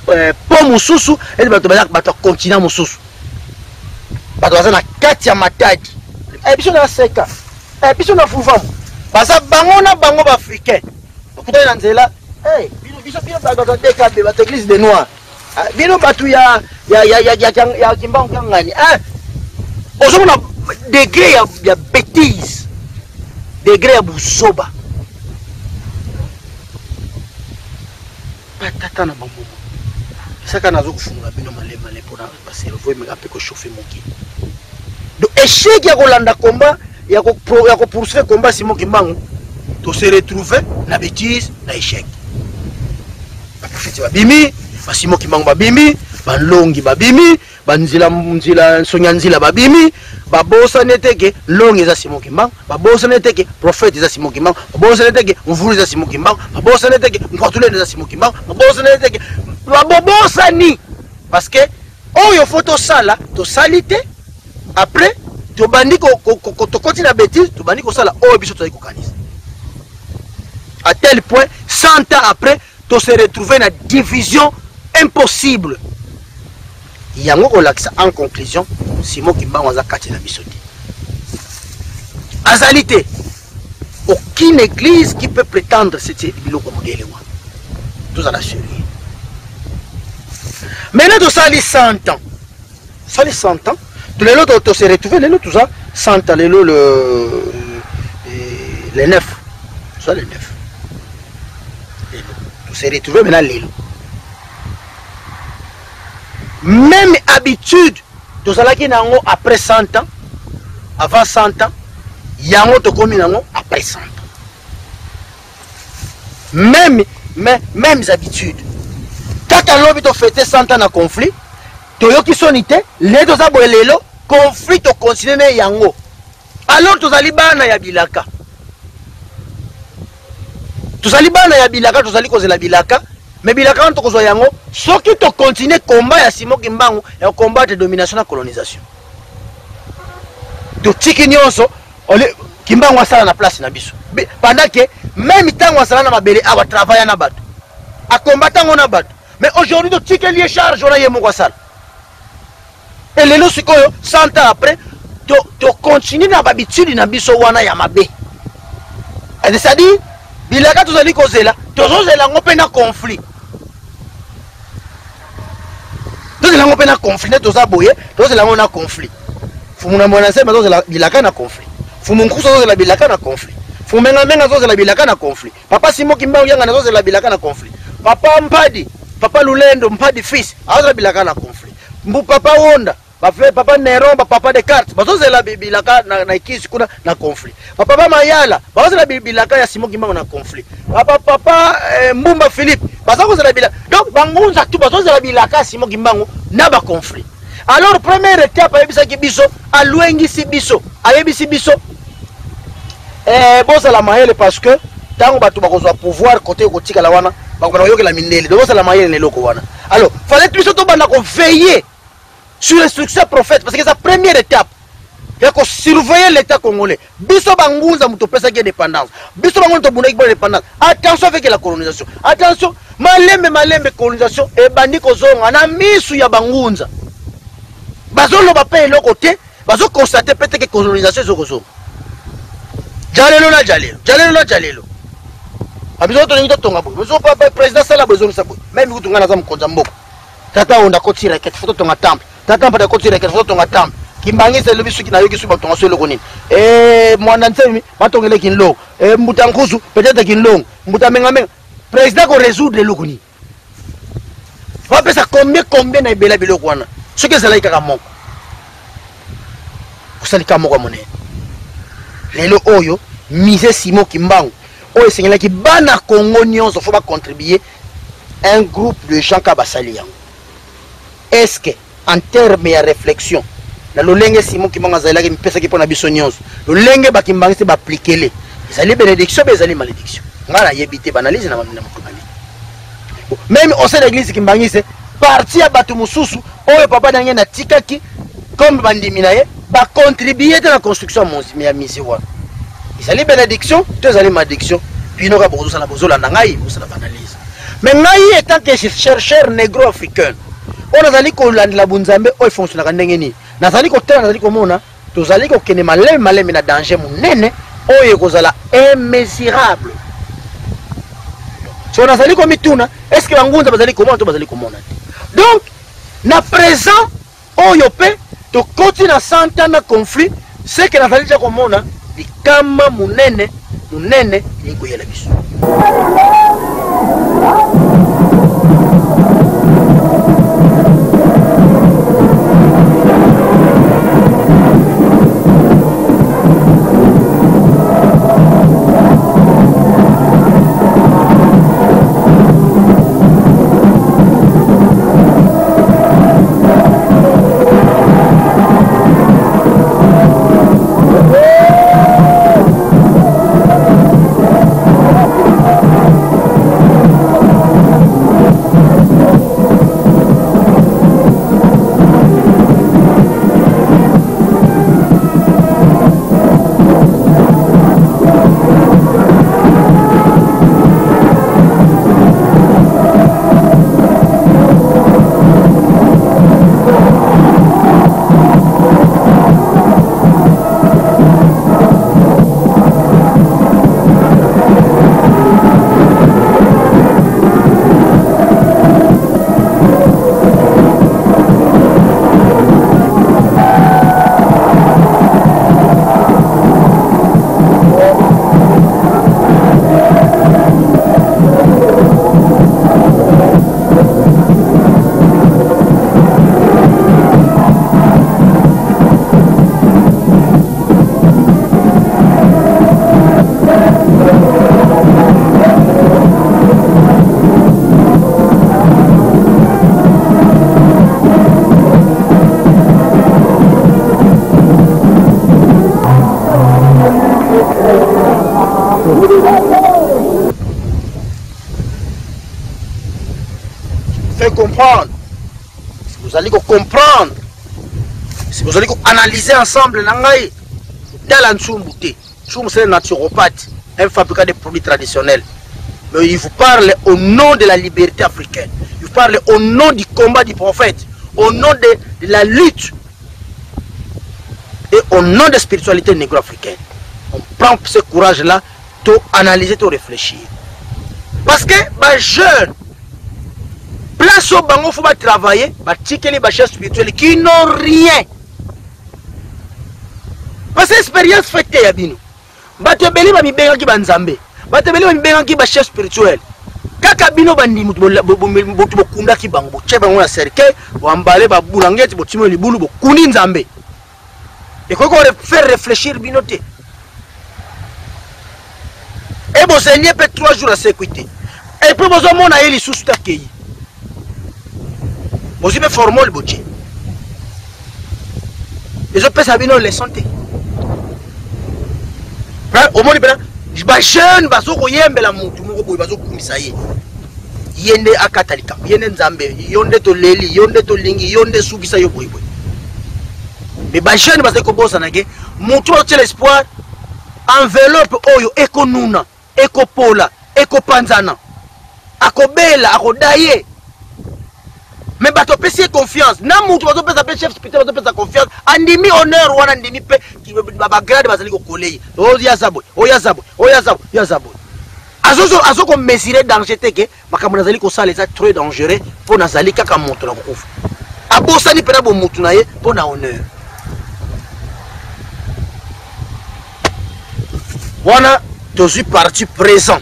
po mususu, neti batu baza batu continent mususu. Batu baza na kati ya matadi. Biso na seka. Biso na fufamu. Baza bango na bango ba africain. Okutana na nzela, biso batu DKB, batu église des noirs. Bino batu ya kimbangu kangani ozomona degré ya bêtise degré ya buzoba patata na bango saka nazo kufungula bino malema pona ba cerveau me ape ko chauffer moki donc échec ya kolanda combat ya ko poursuivre combat Simon Kimbangu to se retrouver na bêtise na échec ba prophète babimi ba Simon Kimbangu babimi balongi babimi banzila sonya nzila babimi babosa neteke longi za Simon Kimbangu babosa neteke prophète za Simon Kimbangu babosa neteke mvulu za Simon Kimbangu babosa neteke mkwatulende za Simon Kimbangu babosa neteke babosa ni parce que oyo photo sala to salité après to bandiko to continue bêtise to bandiko sala oyo biso to kokanisa à tel point 100 ans après to se retrouver na division impossible yango kolakisa en conclusion Simon Kimbangu aza kati na biso te azalité aucune église qui peut prétendre c'était biloko modèle wa tous à la chérie maintenant tout ça les 100 ans ça les 100 ans tous les autres se retrouver les tout ça 100 ans les les 9 ça les 9 tout se retrouver maintenant les même habitude tous à qui nango après 100 ans avant 100 ans yango to komi nango après 100 ans même habitudes kaka lobi to fêter 100 ans na conflit to yoki sonité les deux aboyelelo conflit to continuer yango alors tozali bana ya bilaka tozali bana ya bilaka tozali kozela bilaka mais bilaka on to kozwa yango soki to continuer combat ya Simon Kimbangu ya combat de domination na colonisation to tiki nyonso ole Kimbangu asala na place na biso pendant que même tango asala na mabele awa travailler na bato a combattre na bato mais aujourd'hui to tiki lié charge on a yemo kwa sala et lelo sikoyo 100 ans après to continue na habitude na biso wana ya mabe c'est-à-dire bilaka tozali kozela tozozela ngo pe na conflit tozela ngo pe na conflit ne tozaboye tozela ngo na conflit fumuna mwana sema tozela bilaka na conflit fumunkuso tozela bilaka na conflit fumenga menga tozela bilaka na conflit papa Simon Kimbangu yanga na tozela bilaka na conflit papa Mpadi papa Lulendo Mpadi fils tozela bilaka na conflit mbu papa Wonda papa Neromba papa Descartes bazozela bilaka na ikisi kuna na conflit papa Mayala bazozela bilaka ya Simon Kimbangu na conflit papa Mbumba Philippe bazozela bilaka donc bangunza tu bazozela bilaka Simon Kimbangu na ba conflit alors première étape ayebisa ki biso alwengisi biso ayebisi biso bozala mayele parce que tango bato bakozwa pouvoir côté kotika la wana bakona yokela mindele donc bozala mayele ne loko wana alors fallait biso to bana ko veiller sur l'instruction prophète parce que c'est la première étape il faut surveiller l'état congolais biso bangunza muto pesa ki indépendance biso bangunza to buna ki indépendance attention avec la colonisation attention malembe colonisation e bandi kozonga na misu ya bangunza bazolo ba pe eloko te bazo constater peut-être que colonisation zokozonga jalelo abizo to ngi to tonga bo biso papa président sala besoin sa bo même ku tungana za mkonza mboko tata onda ko tira ket photo tonga temple tata pada ko tira ket photo tonga temple kimbangise lo bisu kina yoki suba tonga so eloko nini mwana nsemi batongele kinlo mbutankuzu peut-être kinlo mbutamenga président ko résoudre eloko nini va pesa combien na ibela biloko wana soki ezalaki kaka moko kosalika moko monene lelo oyo mise Simon Kimbangu oyo esengelaki bana Congo nyonso fo bacontribuer un groupe de gens ka basali yango est-ce que en terme ya réflexion na lolenge Simon Kimbangu azalaki mipesaki mpona biso nyonso lolenge bakimbangisi baaplikele ezali bénédiction be ezali malédiction nga nayebi te banalize na motu bani même au sein de l'église Kimbangise parti ya bato mosusu oyo papa nange na tikaki comme bandimi na ye bacontribuer te na construction ya misi wana ezali bénédiction to ezali malédiction bino ka bozosala bozolanda ngai bozosala banalise mais ngai étant que chercheur négro africain on azali kolandela bunzambe oyo fonctionnaka ndenge nini nazali kotala nazali komona tozali kokende maleme na danger monene oyo ekozala immesurable so nazali komituna est ce que bangunza bazali komona to bazali komona donc na présent oyo pe tokoti na 100 ans na conflit c'est que nazali ja komona likama munene likoyela biso Faites comprendre. Si vous allez comprendre, si vous allez analyser ensemble, dans la Ntsumbuté, c'est un naturopathe, un fabricant de produits traditionnels. Mais il vous parle au nom de la liberté africaine. Il vous parle au nom du combat du prophète, au nom de la lutte et au nom de la spiritualité négro-africaine. On prend ce courage-là, pour analyser, pour réfléchir. Parce que les jeunes, place au bango, il faut travailler, les chefs spirituels qui n'ont rien. Parce que l'expérience faite, il y a des gens qui ont Nzambe. Batebeli ba mbenga ki ba chef spirituel. Kaka bino bandi mutu bokunda ki bango. Che bango na cercueil, wambale ba bulangeti botimo libulu bokuni Nzambe. Et quoi qu'on faire réfléchir binoté. Et bon Seigneur peut 3 jours à sécurité. Et puis besoin mon aïe li sous takei. Bon si me formo le boche. Les autres personnes bino les santé. Au moins ba jeune bazo koyembela mutu moko boy bazo kumisa ye yende akatalika yende Nzambe yonde to leli yonde to lingi yonde subisa yo boy boy mais ba jeune bazo ko bosa nage mutu a l'espoir enveloppe oyo ekonuna ekopola ekopanzana akobela akodaye mais bato pesi confiance na mutu bazo pesa pe chef spirituel bazo pesa confiance andimi honneur wana andimi pe ba grade bazali ko kolei oya zabo azo ko mesurer danger teke makambo nazali ko sala c'est très dangereux pour nazali kaka mutu na kokufa abosani pena bo mutu na ye pour na honneur wana je suis parti présent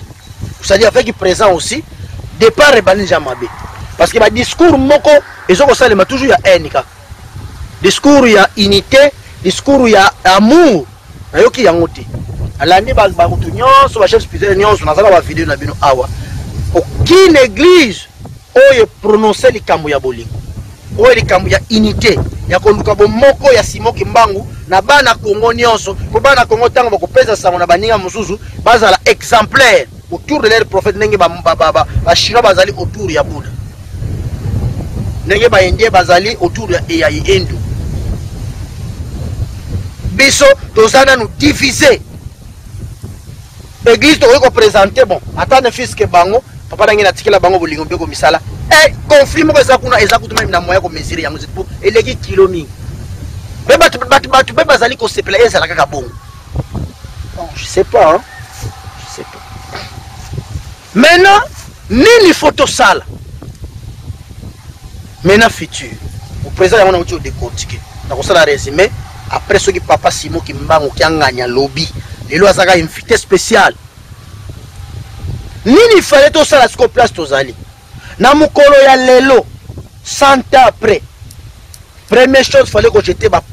c'est-à-dire avec présent aussi départ et bani jamabe. Parce que le discours moko ezoko toujours ya haine kaka. Discours ya unité, discours ya amour. Nayoki yango te. Alandi ba mutu nyonso ba chef spirituel nyonso nazala ba vidéo na bino awa. Aucune église oyo prononcer likambo ya bolingo. Oyo likambo ya unité, ya koluka bomoko ya Simoki Mbangu na bana Kongo nyonso, ko bana Kongo tango bakopesa sango na baninga mususu bazala exemplaire autour de leur prophète ndenge ba chinois bazali autour ya Bouddha. Nenge ba indien bazali autour ya Hindu. Biso tozana nous diviser. Église to ko présenter bon. Attends fils que bango, papa nangi na tikela bango bolingo beko misala. Eh conflit moko eza kuna eza kutuma na moya ko mesurer yango zipo eleki kilo mingi. Mais batu bazali ko sepela ezala kaka bongo. Bon, je sais pas hein. Je sais pas. Maintenant, nini photo sala. Maintenant futur. Au présent on a outil décortiquer. Donc ça la résumé après ce que papa Simoki Mbangu qui a gagné lobby. Les lois ont invité spécial. Nini fallait tout ça la sco place tozali. Na mukolo ya lelo 100 ans après. Première chose fallait que j'étais base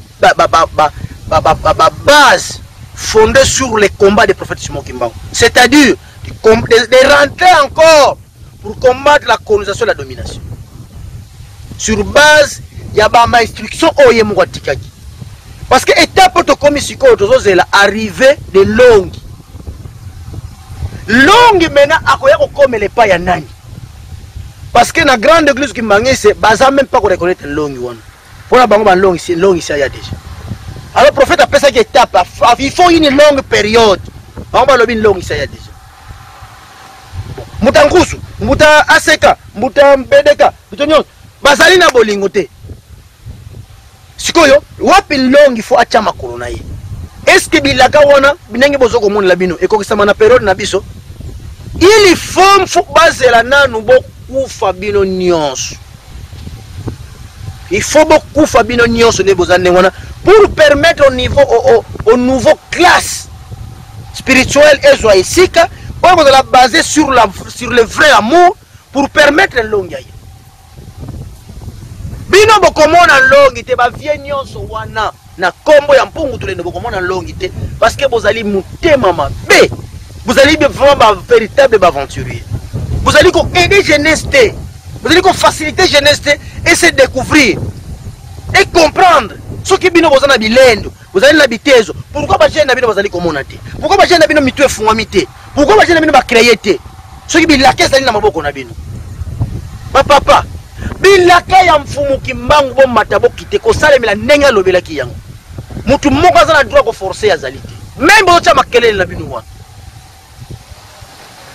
fondée sur les combats des prophètes Simoki Mbangu. C'est-à-dire de rentrer encore pour combattre la colonisation et la domination. Sur base, il y a ma instruction oye mwatikaki. Parce que étape to comme ici ko tozo zela arrivé de longue. Longue maintenant akoya ko comme les pas ya nani. Parce que la grande église qui mangé c'est baza même pas ko reconnaître longue one. Pour la bango longue ici il y a déjà. Alors le prophète appelle ça qui étape il faut une longue période. On va une longue ici il y a déjà. Mutangusu, muta aseka, muta mbedeka, mutonyo bazali na bolingo te. Sikoyo, wapi longi fo acha makolo na ye. Est-ce que bilaka wana binenge bozoko mona la bino ekokisama na période na biso? Il faut fo bazela nanu bokufa bino nyonso. Il faut bokufa bino nyonso ne bozane wana pour permettre au nouveau classe spirituelle ezwa isika pour la baser sur le vrai amour pour permettre l'ongi. Bino bokomona longi te ba vie nyonso wana na kombo ya mpungu tulende bokomona longi te parce que vous allez mutema mabe. Vous allez vraiment un véritable aventurier. Vous allez aider jeunesse te. Vous allez faciliter jeunesse te et se découvrir et comprendre soki bino bozana bilendo bozali na bitezo pourquoi ba jeune na bino bazali komona te pourquoi ba jeune na bino mitu efungwami te pourquoi ba jeune na bino ba créer te soki bilaka ezali na maboko na bino ba papa bilaka ya mfumu kimbangu bo matabo kite ko salemela ndenge alobelaki yango mutu moko azana droit ko forcer azali te même bocha makelele na bino wana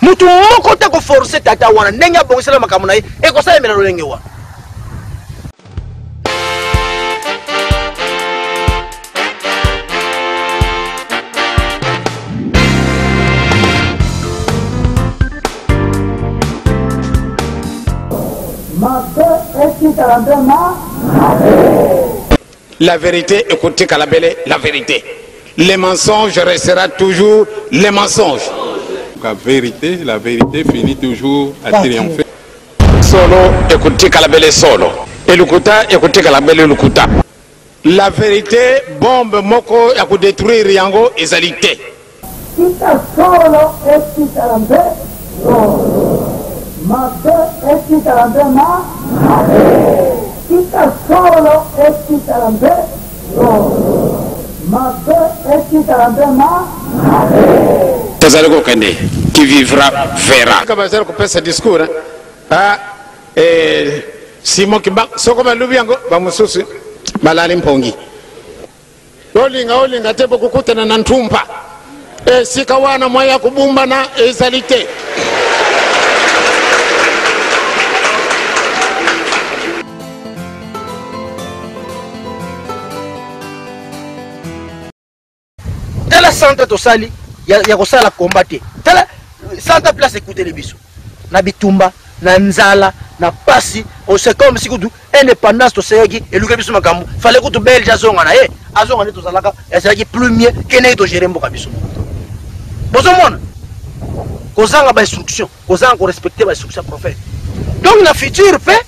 mutu moko te ko forcer tata wana ndenge abongisela makambo na ye e ko salemela lolenge wana. La vérité, écoutez Kalabele, la vérité. Les mensonges restera toujours les mensonges. La vérité finit toujours à triompher. Solo, écoutez Kalabele solo. Et Lukuta, écoutez Kalabele Lukuta. La vérité, bombe moko, ya détruire Riango et Zalité. Solo qui vivra verra. Comme ça, on peut ce discours. Simon Kimba, Sokoma Lubiango, Bamususi, Balalim Pongi. Olinga, te bokukuta na Nantumpa. Sikawana moya kubumba na Zalité. Tala centre to sali ya ko sala combattre tala centre place écouter les biso na bitumba na nzala na pasi on sait comme si kudu indépendance to seyaki et luka biso makambo fallait que to belge azonga na azonga ne to zalaka ezaki plus mieux kene to gérer mboka biso bozo mona kozanga ba instruction kozanga ko respecter ba instruction prophète donc la future fait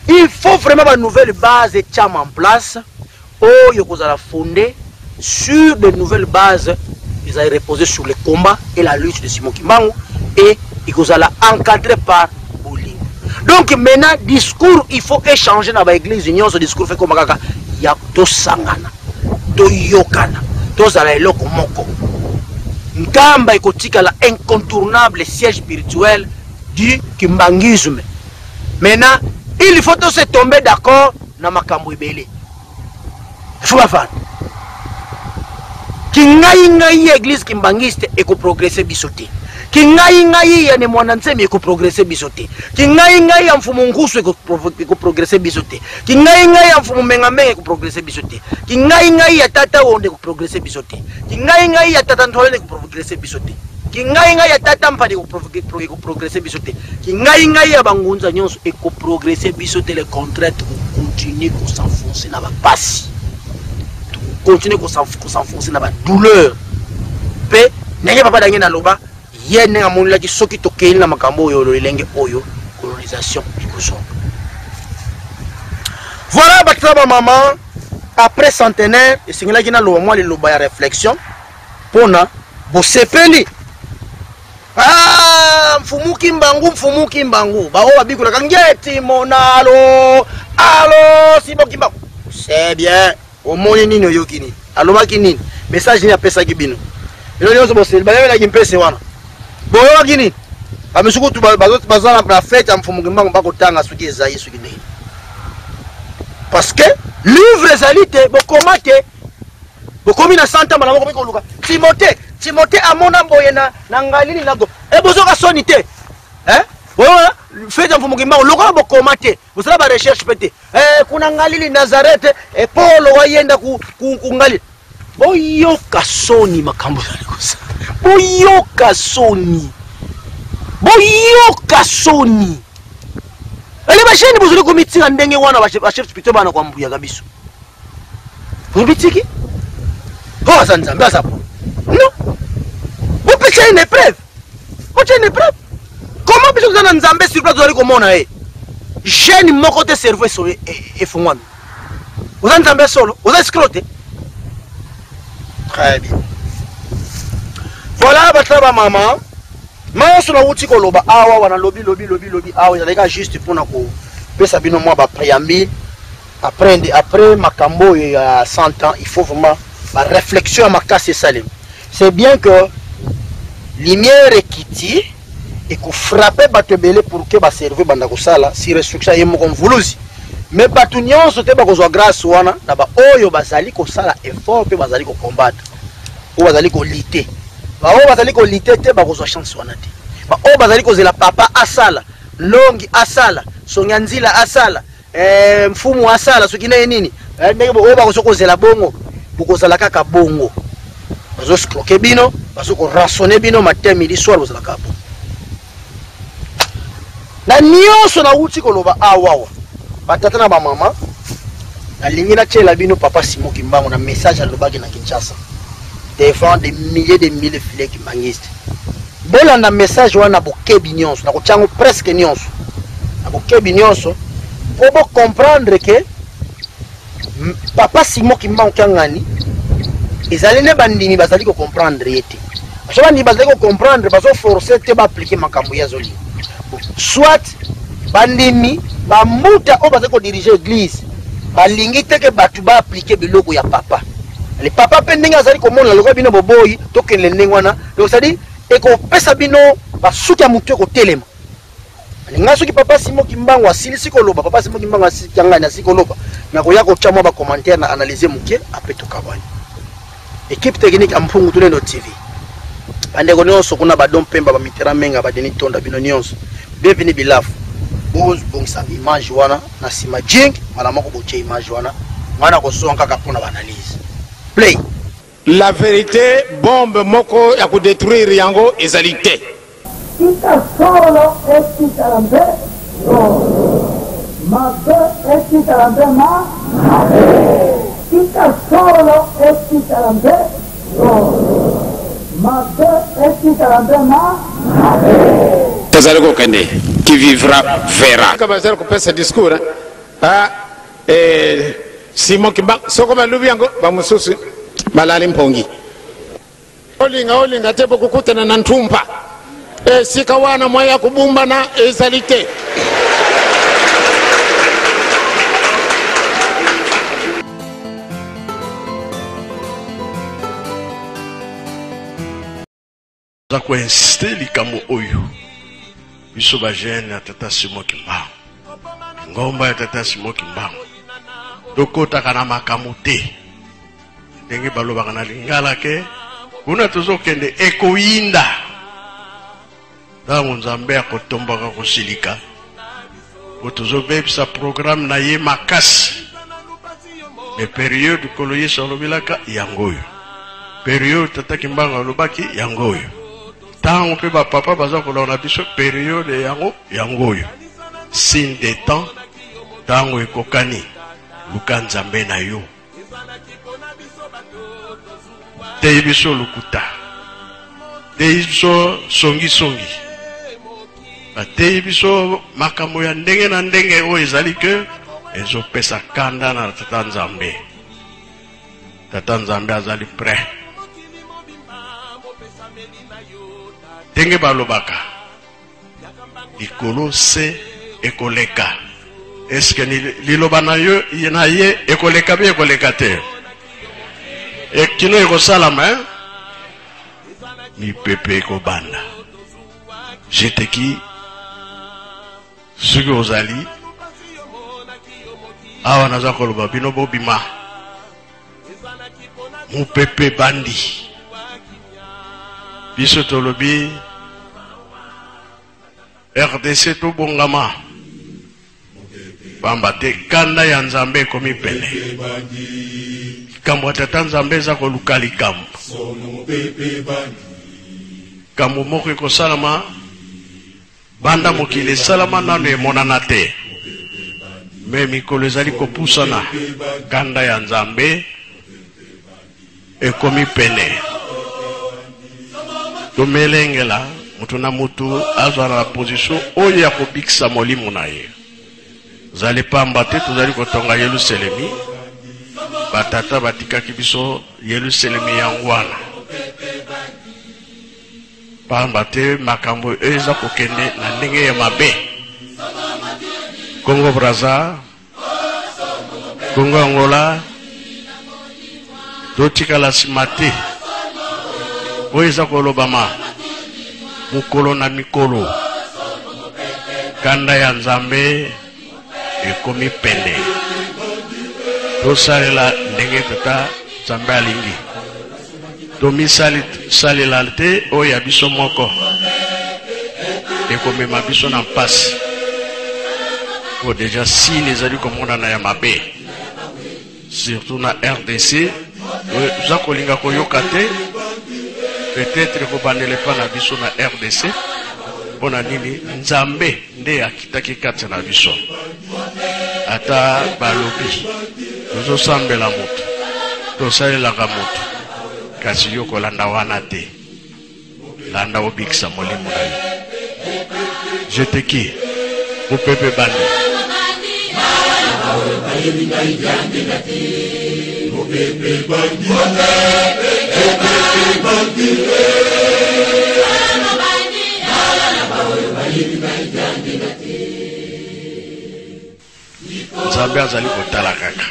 il faut vraiment une nouvelle base et cham en place oh yo kozala fondé sur de nouvelles bases. Ils allaient reposer sur le combat et la lutte de Simon Kimbangu et ils allaient encadrer par Bouling. Donc maintenant, discours, il faut échanger dans l'église union, ce discours fait comme ça. Il y a deux sangana, deux yokana, deux alailoko moko. Nkamba ekotika la incontournable siège spirituel du kimbangisme. Maintenant, il faut tous se tomber d'accord dans makambo ibele. Il faut pas faire. Kingai église kimbangiste eko progresser bisoté kingai ya ne mwanantsemi eko progresser bisoté kingai ya mfumu ngusu eko progresser bisoté kingai ya mfumu mengamenge eko progresser bisoté kingai ya tata onde eko progresser bisoté kingai ya tata ntole eko progresser bisoté kingai ya tata mpadi eko progresser bisoté kingai ya bangunza nyonso eko progresser bisoté. Le contraire continue ko s'enfoncer na ba passi continuer qu'on s'enfoncer dans la douleur. Pe n'ayez pas d'angé dans l'oba. Yen n'a mon lagi soki toke na makambo yo lenge oyo colonisation du Kosovo. Voilà batraba maman après centenaire et c'est là qui n'a le moment le loba ya réflexion pona bosepeli mfumu kimbangu ba o abikula kangeti monalo allo si bokimba c'est bien. Au moins nini oyokini alobaki nini message ni apesa kibino elo nyonso boseli bayela kimpese wana boyo kini amisuku tu bazana na fête ya mfumu kimbangu bako tanga suki ezai suki nini parce que livre ezalite bokomate bokomi na santa mala moko luka Timothée amona boye na ngalini nago e bozoka soni te voilà fête ya mfumu kimbangu lokola bokomate bosala ba recherche pete kuna ngalili Nazareth et Paul wayenda ku ngalili boyoka soni makambo ya likosa boyoka soni ale basheni bozuli komitinga ndenge wana ba chef spirituel bana kwa mbuya kabiso bobitiki ho sanzambe asapo non bopesa une épreuve comment biso kuzana nzambe sur place zali komona jeune moko te cerveau so efungwami oza nzambe solo oza escrote. Très bien. Voilà batraba mama maso na wuti koloba awa wana lobi awa ezalaka juste mpona kopesa bino mwa ba préambile après Makambo il y a 100 ans, il faut vraiment la réflexion à Makasi Salim. C'est bien que lumière et kiti et qu'on frappe batebele pour que ba serve banda kosala si restriction yemo comme vouluzi. Mais batu nyonso te ba kozwa grâce wana na ba oyo bazali kosala effort pe bazali ko combattre. O bazali ko lutter. Ba o bazali ko lutter te ba kozwa chance wana te. Ba o bazali kozela papa asala, longi asala, sonyanzila asala. Mfumu asala soki na nini ndenge bo ba kosokozela bongo bokozala kaka bongo bazo skroke bino bazo ko rançonner bino matin midi soir bozala kaka bongo na nyonso na uti koloba awawa batata na ba mama na lingi na tshela bino papa Simon Kimbangu na message alobaki na Kinshasa devant des milliers de filets kimbangiste bolanda message wana bokebi nyonso na kotyango presque nyonso na bokebi nyonso pour comprendre que papa Simon Kimbangu Kangani ils allaient ne bandimi bazali ko comprendre yete parce que ni bazali ko comprendre bazo forcer te ba appliquer makambo ya zoli soit bandimi ba muta o bazali ko diriger église balingi te ke batu ba appliquer biloko ya papa le papa pendinga azali ko mona loko bino boboyi to ke le ndengwana donc ça dit et ko pesa bino ba suka mutu ko telema. Nga soki papa Simon Kimbangu asili sikoloba papa Simon Kimbangu asikanga na sikoloba na koya ko chama ba commentaire na analyser muke apeto kabani équipe technique ampungu tulendo TV bande ko nyonso kuna ba dompemba ba mitera menga ba deni tonda bino nyonso bienvenue bilafu boz bongsa image wana na sima jing mala mako boche image wana ngana ko sonka ka pona ba analyse play la vérité bombe moko ya ko détruire yango ezalité. Ita solo esti tarambe, mabe esti tarambe ma, ita solo esti tarambe, mabe esti tarambe ma. Tazareko Kende, qui vivra verra. Kabazar ko pesa discours Simon Kimbangu soko malubi yango ba mususu malali mpongi. Olinga tebo kukutana na ntumpa. Sika wana mwaya kubumba na ezalite. Za ko insister likambo oyo. Biso ba jeune ya tata Simon Kimbangu. Ngomba ya tata Simon Kimbangu. Dokota kana makambo te. Ndenge balobaka na lingala ke kuna tozokende ekoyinda. Dans Nzambe akotombaka kosilika otozobebisa programme na ye makasi mais période koloye solobilaka yangoyo période tata Kimbangu alobaki yangoyo tango pe ba papa baza kolona biso période yangoyo signe des temps tango ekokani luka Nzambe na yo te biso lukuta te biso songi Ate biso makambo ya ndenge na ndenge o ezali ke ezo pesa kanda na tata Nzambe. Tata Nzambe azali prêt. Ndenge balobaka. Ikolo se ekoleka. Est-ce que liloba na yo na ye ekoleka be ekoleka te? E kino ekosalama mi pepe ekobanda. J'étais qui Sugi ozali awa naza koloba bino bobima mupepe bandi biso tolobi RDC to bongama pamba te kanda ya Nzambe komi pene kambo tata Nzambe za koluka likambo kambo moko ekosalama banda mokile salama nano emonana te me mikolo ezali kopusana kanda ya Nzambe ekomi pene tomelengela mutu na mutu azwa na position oyo ya kobikisa molimo na ye zali pamba te tozali kotonga Yerusalemi batata batikaki biso Yerusalemi yango wana pamba te makambo eza kokende na ndenge ya mabe Congo Brazza Congo Angola totikala simate oeza kolobama mukolo na mikolo kanda ya Nzambe ekomi pene tosalela ndenge tata Nzambe alingi tomisalela te oyo ya biso moko ekomema biso na mpasi po deja sine ezali komonana ya mabe surtout na RDC za kolinga koyoka te peut-être kobandela pa na biso na RDC mpona nini Nzambe nde akitaki kati na biso ata balobi tozosambela moto tosalelaka moto kasi yo kolanda wana te landa obikisa molimo na yo je te qui mopepe bandi Nzambe azali kotala kaka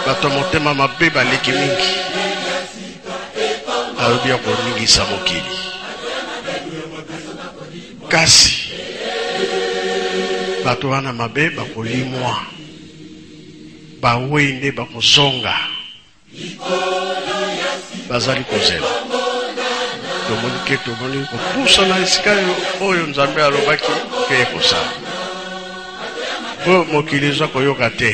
bato motema mabe baleki mingi alobi ya koningisa mokili kasi bato wana mabe bakolimwa bawei nde bakozonga bazali kozela tomoni ke tomoni kopusa na esika oyo Nzambe alobaki ke ekosala po mokili eza koyoka te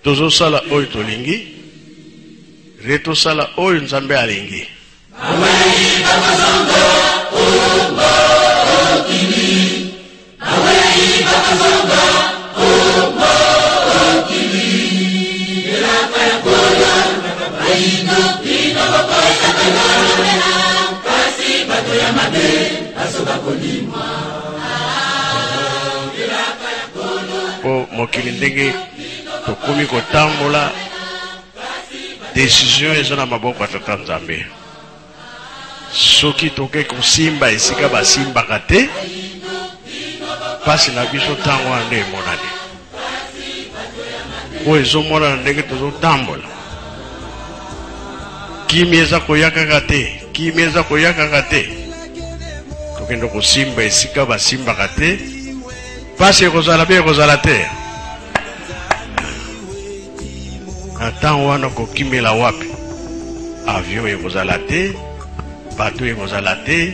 tozosala oyo tolingi re tosala oyo Nzambe alingi po mokili ndenge tokomi kotambola décision eza na maboko ya tata Nzambe soki toke kosimba esika basimbaka te pasi na biso ntango wana nde emonani po ezomonana ndenge tozotambola kimi eza koyakaka te kimi eza koyakaka te tokende kosimba esika basimbaka te pasi ekozala be ekozala te na ntango wana kokimela wapi avion ekozala te bato ekozala te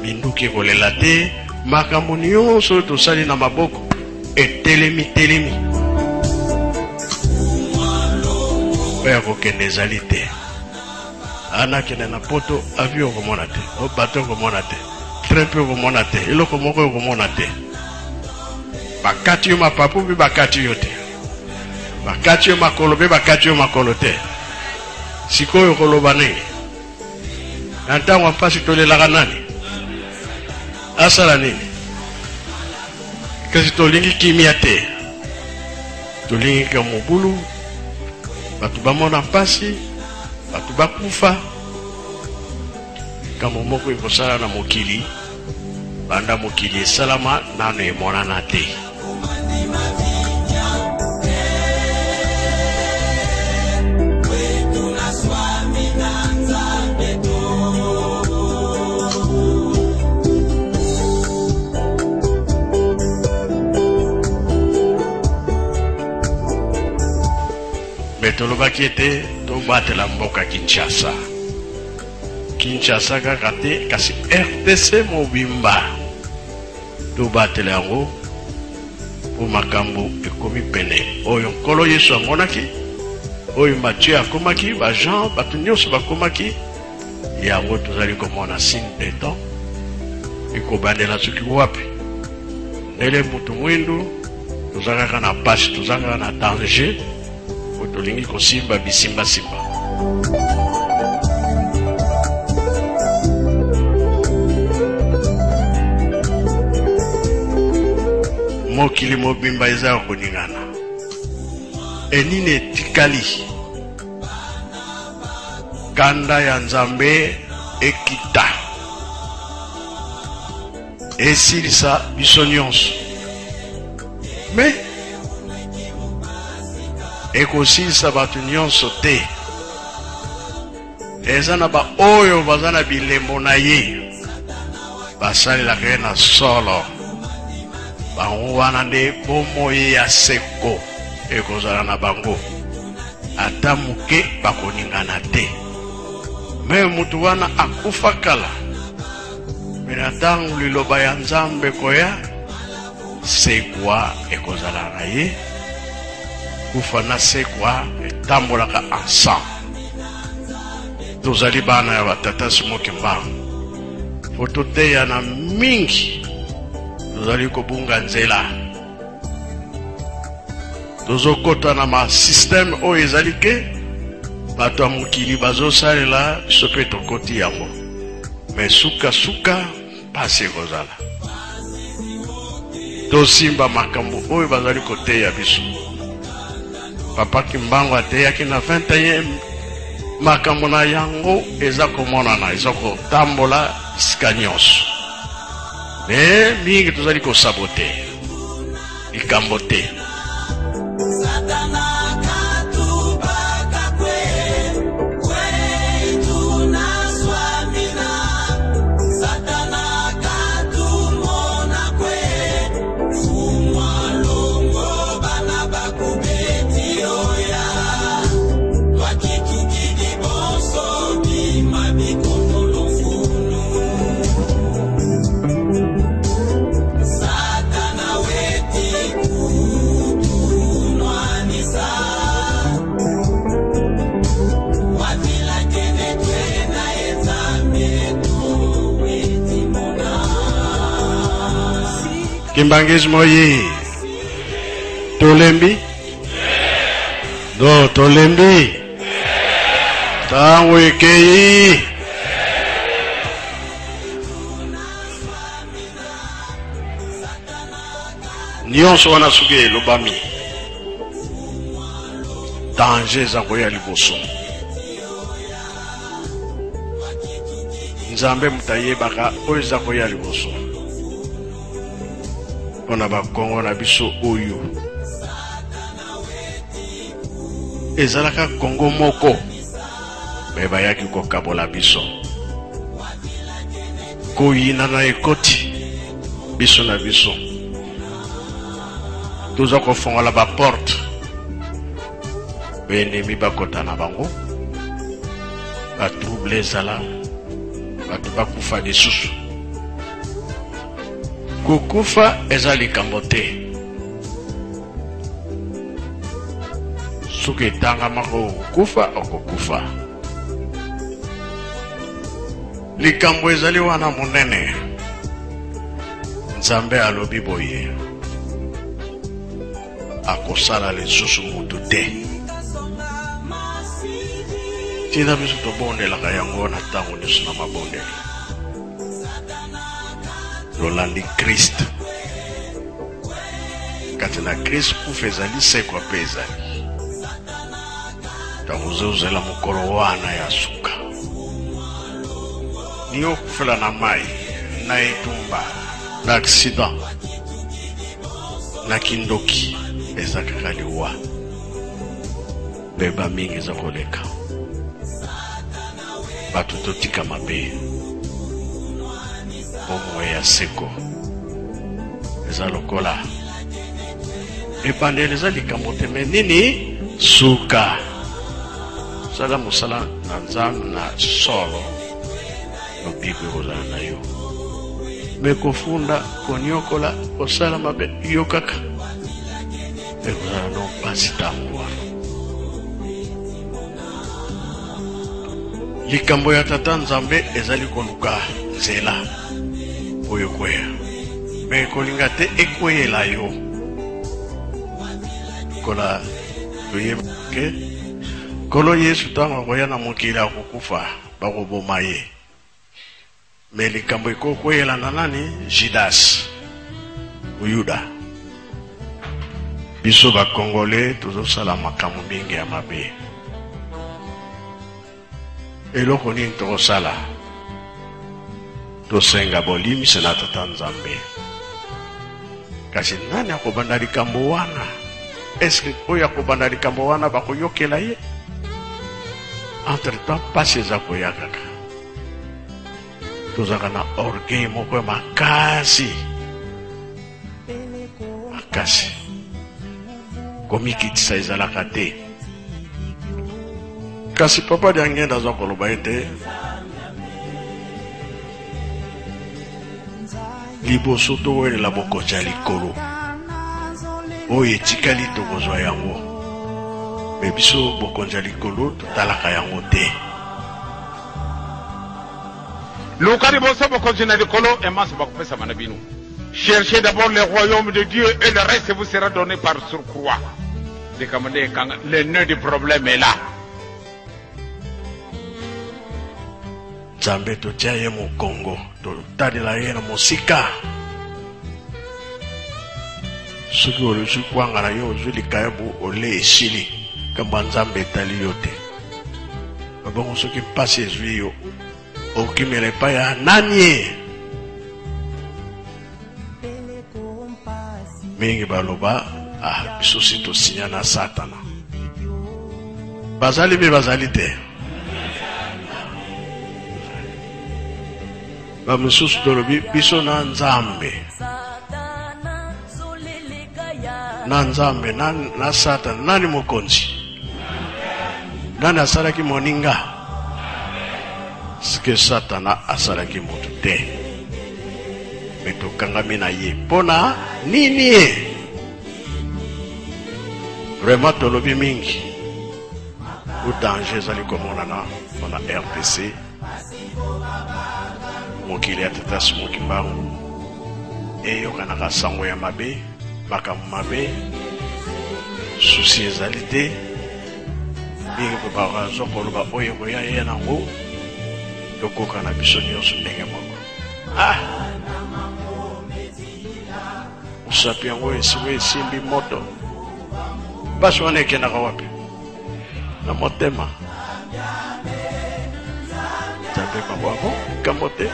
minduki ekolela te makambo nyonso oyo tosali na maboko etelemi oyo kokende ezali te anakende na poto avion okomona te bato okomona te train mpe okomona te eloko moko okomona te bakati yo mapapu mpe bakati yo te bakati yo makolo mpe bakati yo makolo te sikoyo koloba nini na ntango mpasi tolelaka nani asala nini kasi tolingi kimia te tolingi ka mobulu bato bamona mpasi bato bakufa kambo moko ekosala na mokili banda mokili esalama nano emonana te tolobaki ete tobatela mboka Kinshasa kaka te kasi RDC mobimba tobatela yango po makambo ekomi pene oyo nkolo Yesu amonaki oyo Matthieu akomaki bajean bato nyonso bakomaki yango tozali komona signe de temps ekobandela soki wapi ndele mutu mwindu tozalaka na pasi tozalaka na danger tolingi kosimba bisimba mokili mobimba eza koningana enini etikali kanda ya Nzambe ekita esilisa biso nyonso mais ekosilisa bato nyonso te. Eza na ba oyo baza na bilembo na ye basalelaka ye na solo, bango wana nde bomoi ya seko ekozala na bango, ata moke bakoningana te. Me mutu wana akufa kala, mena ntango liloba ya Nzambe koya, sekwa ekozala na ye. Kufa na sekwa etambolaka ensemble. Tozali bana ya batata Simoki Mbangu, foto te ya na mingi tozali kobunga nzela, tozokota na ma système oyo ezali ke bato ya mokili bazosalela biso mpe tokoti yango. Me suka pasi ekozala, tosimba makambo oyo bazali koteya biso. Papa Kimbangu ateyaki na 21 makambo na yango eza komonana, eza kotambola isika nyonso. Me mingi tozali kosabote likambo te. Kimbangis moyi tolembi do tolembi tangu ikei nyonso wana suge lobami danger za koya liboso. Nzambe mutayebaka oyo za koya liboso. Ona ba Kongo na biso oyo ezalaka Kongo moko me bayaki kokabola biso koyina na ekoti biso na biso. Toza kofongola ba porte benemi bakota na bango, batrouble ezala, batu bakufa lisusu. Kukufa eza likambo te. Suke tanga mako kukufa okokufa. Likambo ezali wana monene. Nzambe alobi boye akosala lisusu mutu te. Tina biso tobondelaka yango na ntango nyonso na mabondeli. Lolandi Christ kati na Christ kufa ezali sekwa pe ezali. Tamuzeuzela mukolo wana ya suka niyo kufela na mai na etumba na accident na kindoki ezakaka liwa beba mingi za koleka batu totika mabe bomwe ya seko eza lokola epandele za likambo te me nini suka sala musala na Nzambe na solo nobikwe kozala na yo me kofunda konyokola osala mabe yo kaka ekozala no mpasi ntango wana. Likambo ya tata Nzambe ezali koluka nzela oyo kweya me kolinga te ekweyela yo kola toyebake kolo Yesu ntango akoya na mokili akokufa bakoboma ye me likambo ekokweyela na nani? Judas Uyuda. Biso bakongole tozosala makambo mingi ya mabe. Eloko nini tokosala? Tosenga bolimisa na tata Nzambe kasi nani akobanda likambo wana? Eske oyo akobanda likambo wana bakoyokela ye? Entre temps pasi eza koya kaka. Tozalaka na orgueil moko makasi makasi komikitisa ezalaka te. Kasi papa diangenda aza koloba ete liboso towelela bokonzi ya likolo oyo etikali tokozwa yango, me biso bokonzi ya likolo totalaka yango te. Lukari bosa bokonzi na likolo emanse bakupesa mana bino. Cherchez d'abord le royaume de Dieu et le reste vous sera donné par surcroît. Le nœud du problème est là. Nzambe totia ye mu Congo, totalela ye na mosika. Soki olusi kwangana yo ozwi likayabu ole esili kamba Nzambe etali yo te. Babongo soki mpasi ezwi yo okimela epai ya nani? Mingi baloba biso si tosinya na Satana. Bazali be bazali te. Bamususu tolobi biso na Nzambe. Na Nzambe na Satana nani mokonzi? Nani asalaki moninga? Sike Satana asalaki motu te. Meto kangami na ye pona nini? Vraiment tolobi mingi. O danger zali komona na RDC. Mokili atata smoki mbangu. Eyo kanaka sango ya mabe, makamu mabe, susi ezali te. Mingi kubaka zokoloba oyo boya ye nango. Tokoka na biso nyonso ndenge moko. Usapi yango esiwe esimbi moto. Basi wana ekendaka wapi? Na motema. Nzambe mabwako likambo te.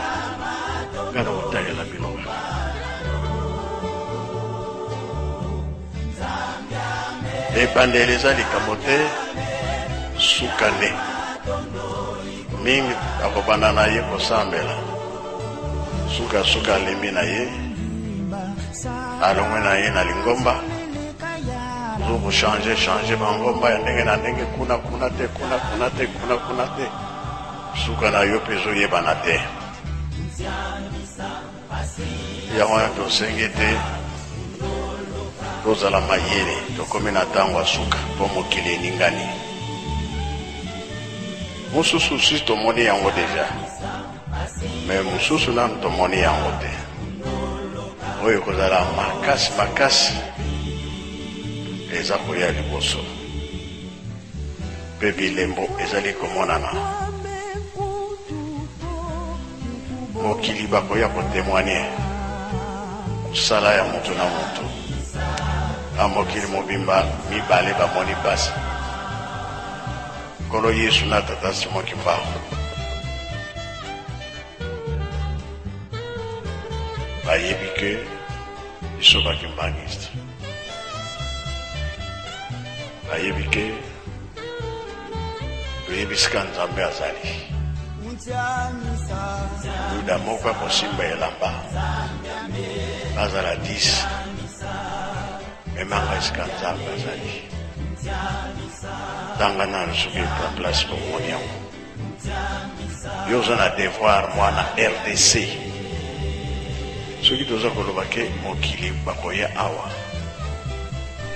Ngana kotalela bilonga. Ebandeli eza likambo te sukane. Mingi akobanda na ye kosambela. Suka lembi na ye. Alongwe na ye na lingomba. Zoko changer bangomba ya ndenge na ndenge kuna te. Suka na yo pezo yebana te. Yango ya tosenge te. Tozala mayele tokomi na ntango ya suka mpo mokili eningani. Mosusu si tomoni yango deja, me mosusu nanu tomoni yango te. Oyo kozala makasi eza koya liboso mpe bilembo ezali komonana. Mokili bakoya kotemoigne kosala ya moto na moto. Mokili mobimba mibale bamoni pasi. Kolo Yesu na tata simoki mbangu bayebi ke biso bakimbangiste. Bayebi ke toyebisika Nzambe azali. Yuda moko akosimba elamba bazala 10 memanga esika Nzambe azali. Tanga na soki pa place pour mon yango. Yo zona devoir moi na RDC. Soki toza koloba ke mokili bakoya awa.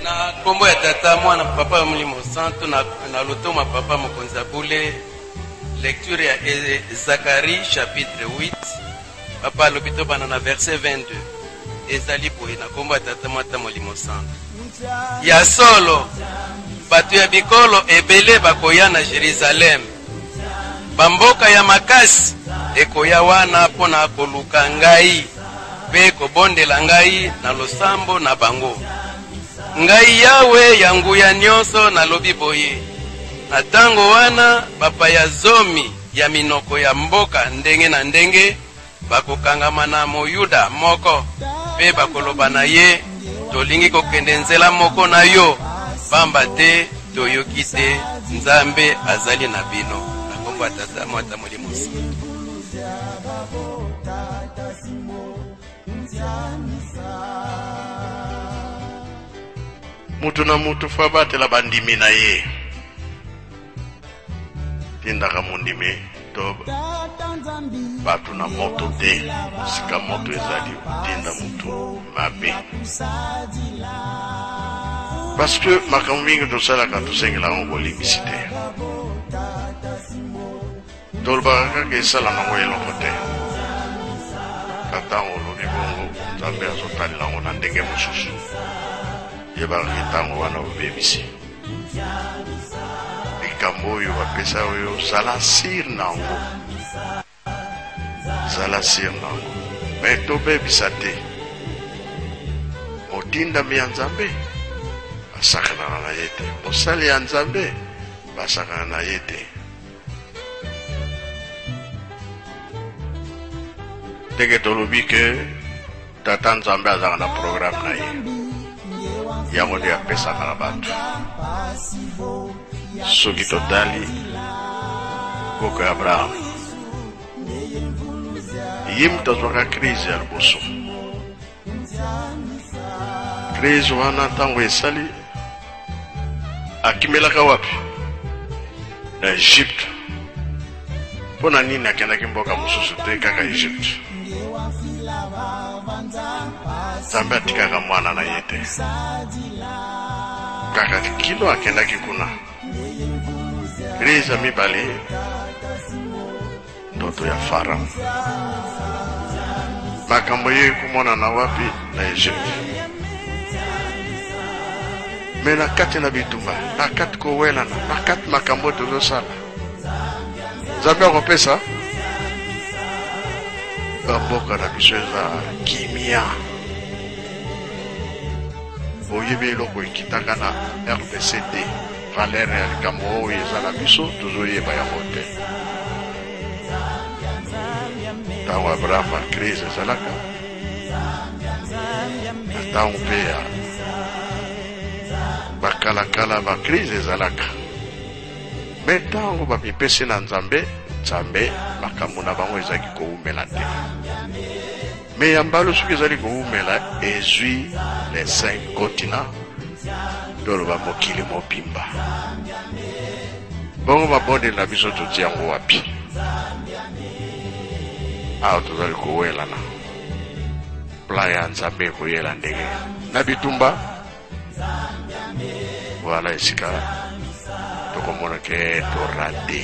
Na kombo ya tata mwana papa mulimo santo na loto ma papa mokonza bule. Lecture ya Zacharie chapitre 8. Papa lobito bana na verset 22. Ezali boye na kombo ya tata mata mulimo santo. Ya solo batu ya bikolo ebele bakoya na Jerusalem. Bamboka ya makasi ekoya wana pona koluka ngai pe kobondela ngai na losambo na bango. Ngai yawe yangu ya nyonso na lobi boye. Na tango wana bapaya zomi ya minoko ya mboka ndenge na ndenge bakokangama na moyuda moko pe bakoloba na ye tolingi kokende nzela moko na yo pamba te toyoki te nzambe azali na bino na kombo ya tata mwata molimo santu. Mutu na mutu fa batela bandimi na ye tindaka mondimi to batu na moto te sika moto ezali tinda mutu mabe parce que makambo mingi tosalaka tosengela ngo kolimbisi te tolobaka kaka esala nango eloko te katango olobi bongo nzambe azotalela ngo na ndenge mosusu yebaka ntango wana obebisi likambo oyo bapesa oyo zala sir nango me tobebisa te motindami ya nzambe basakanaka na ye te mosali ya nzambe basakana na ye te ndenge tolobi ke tata nzambe azaka na programe na ye yango nde apesaka na bato soki totali koko ya abraham ye mutu azwaka crise ya liboso crise wana ntango esali akimelaka wapi na Egypte mpo na nini akendaki mboka mosusu te kaka Egypte nzambe atikaka mwana na ye te kaka kino akendaki kuna crise mibale ndoto ya Farao makambo ye kumona na wapi na Egypte me na kati na bitumba na kati kowelana na kati makambo tozosala nzambe akopesa bamboka na biso eza kimia oyebi eloko ekitaka na RBCD valeur ya likambo oyo eza na biso tozoyeba yango te ntango abraham crise ezalaka na ntango mpe ya bakalakala bacrise ezalaka me ntango bamipesi na nzambe makambo na bango ezalaki koumela te me ya mbala soki ezali koumela ezwi les 5 continents toloba mokili mobimba bongo babondeli na biso toti yango wapi awa tozali kowelana plan ya nzambe ekoyela ndenge na bitumba wala esika tokomona ke torade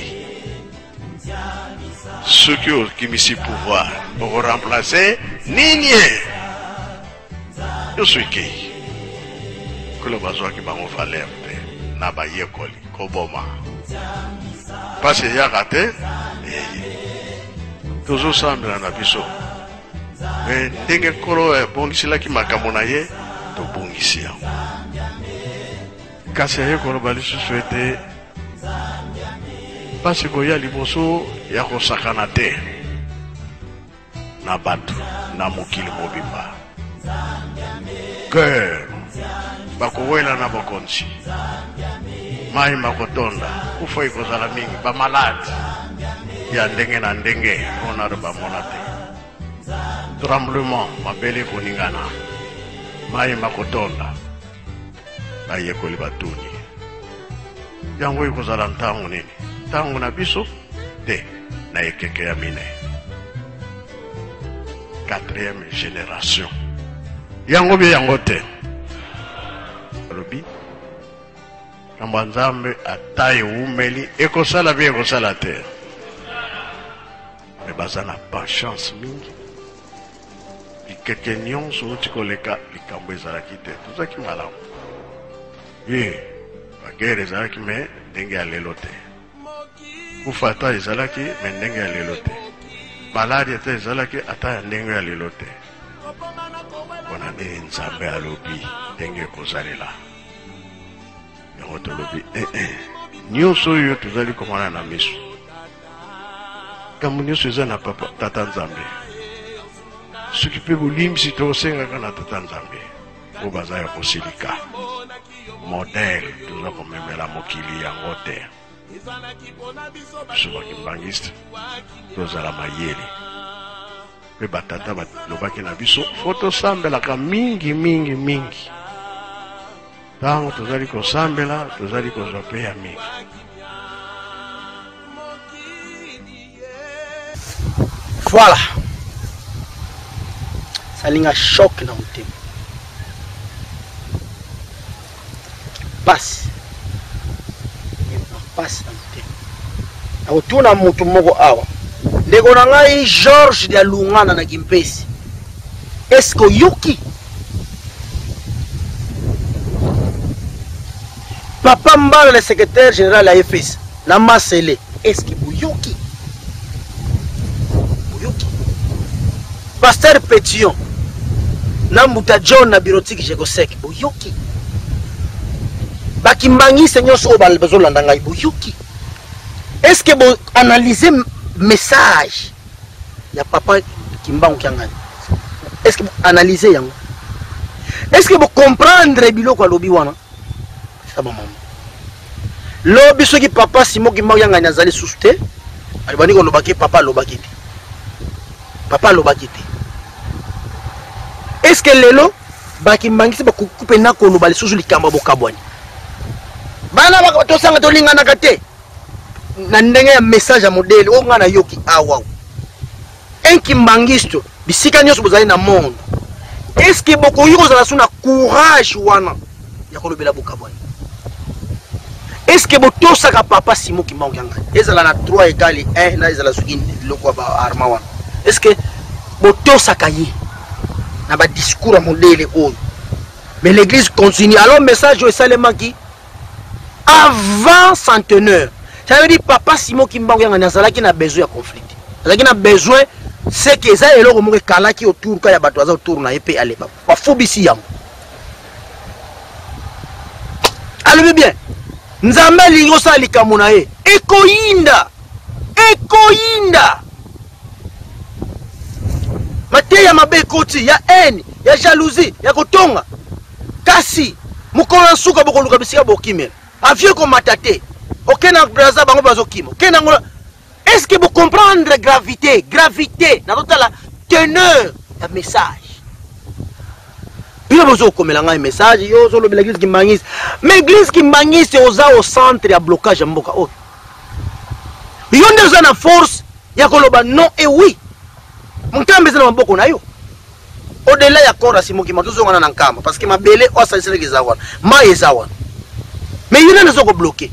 soki okimisi pouvoir okoremplace nini nyonso ekei kolo bazwaki bango valeur te na bayekoli koboma pasi eyaka te tozosambela na biso me ndenge nkolo ebongiselaki makambo na ye tobongisi yango kasi aye koloba lisusu ete pasi koya liboso ya kosakana te na bato na mokili mobimba cœur bakowela na bokonzi mai makotonda kufa ikozala mingi bamaladi ya ndenge na ndenge mpona do bamona te tremblement mabele koningana mai makotonda bayekoli batuni yango ekozala ntango nini ntango na biso te na ekeke ya mine 4e génération yango bie yango te alobi kambo nzambe ata eumeli ekosala bie ekosala te me baza na patience mingi likeke nyonso oti koleka likambo ezalaki te tozalaki malamu bagere ezalaki me ndenge ya lelo te kufa ata ezalaki me ndenge ya lelo te maladi ata ezalaki ata ya ndenge ya lelo te mpona nde nzambe alobi ndenge ekozalela yango tolobi nyonso oyo tozali komona na miso kambo nyonso eza na papa tata nzambe soki mpe bolimbisi tosengaka na tata nzambe bango baza ya kosilika modèle toza komemela mokili yango te biso bakimbangiste tozala mayele mpe batata balobaki na biso fo tosambelaka mingi mingi mingi ntango tozali kosambela tozali kozwa mpe ya mingi. Voilà. Salinga choc na motema. Passe. Passe na motema. Akotuna mutu moko awa. Ndeko na ngai George de Lungana na Kimpesi. Est-ce que Yuki? Papa Mbala le secrétaire général à FS. Na Masele. Est-ce que Yuki? Pasteur Pétion Nambuta John na Birotiki Jekosek Boyoki Bakimbangi Seigneur Sobal Bazolanda ngai Boyoki. Est-ce que vous analysez message ya papa Kimbangu Kiangani? Est-ce que vous analysez yango? Est-ce que vous comprenez biloko lobi wana? Ça maman. Lobi soki papa Simo Kimbangu Kiangani azali souste alibani ko lobaki papa lobaki te. Papa lobaki te. Est-ce que lelo bakimbangisi bakoupe na kono bali susu likamba bokabwani bana bakotosanga tolingana kate na ndenge ya message ya modèle o ngana yoki awa enkimbangisto bisika nyoso bozali na monde. Est-ce que bokoyiko zala suna courage wana ya kolobela bokabwani? Est-ce que botosaka papa Simo Kimbangu Kiangani ezala na 3 égale 1 na ezala suki loko ba arma wana? Est-ce que botosaka ye na ba discours à modèle oyo? Mais l'église continue. Alors message au Salemaki avant centenaire. Ça veut dire papa Simo Kimbangu Kiangani azalaki na besoin de conflit. Azalaki na besoin c'est que ça eloko mo kalaki autour ka ya bato aza autour na épée aller ba fobisi yango. Allez bien. Nzambe lingo sa likambo na ye. Ekoyinda. Ekoyinda. Mate ya mabe koti ya haine, ya jalousie, ya kotonga. Kasi mukona suka boko luka bisika bokimela. Avie ko matate. Okena braza bango bazokima. Okena ngola. Est-ce que vous comprenez la gravité, na la teneur du message? Bien vous avez un message, yo solo l'église qui mangise. Mais l'église qui mangise c'est au centre ya blocage mboka. Oh. Yo ndezo na force ya koloba non et oui. Mtambe zana maboko na yo. Au-delà ya kora Simo Kimbangu tozongana na nkama parce que mabele osalisele kizawana. Ma ezawana. Mais yuna nazo ko bloquer.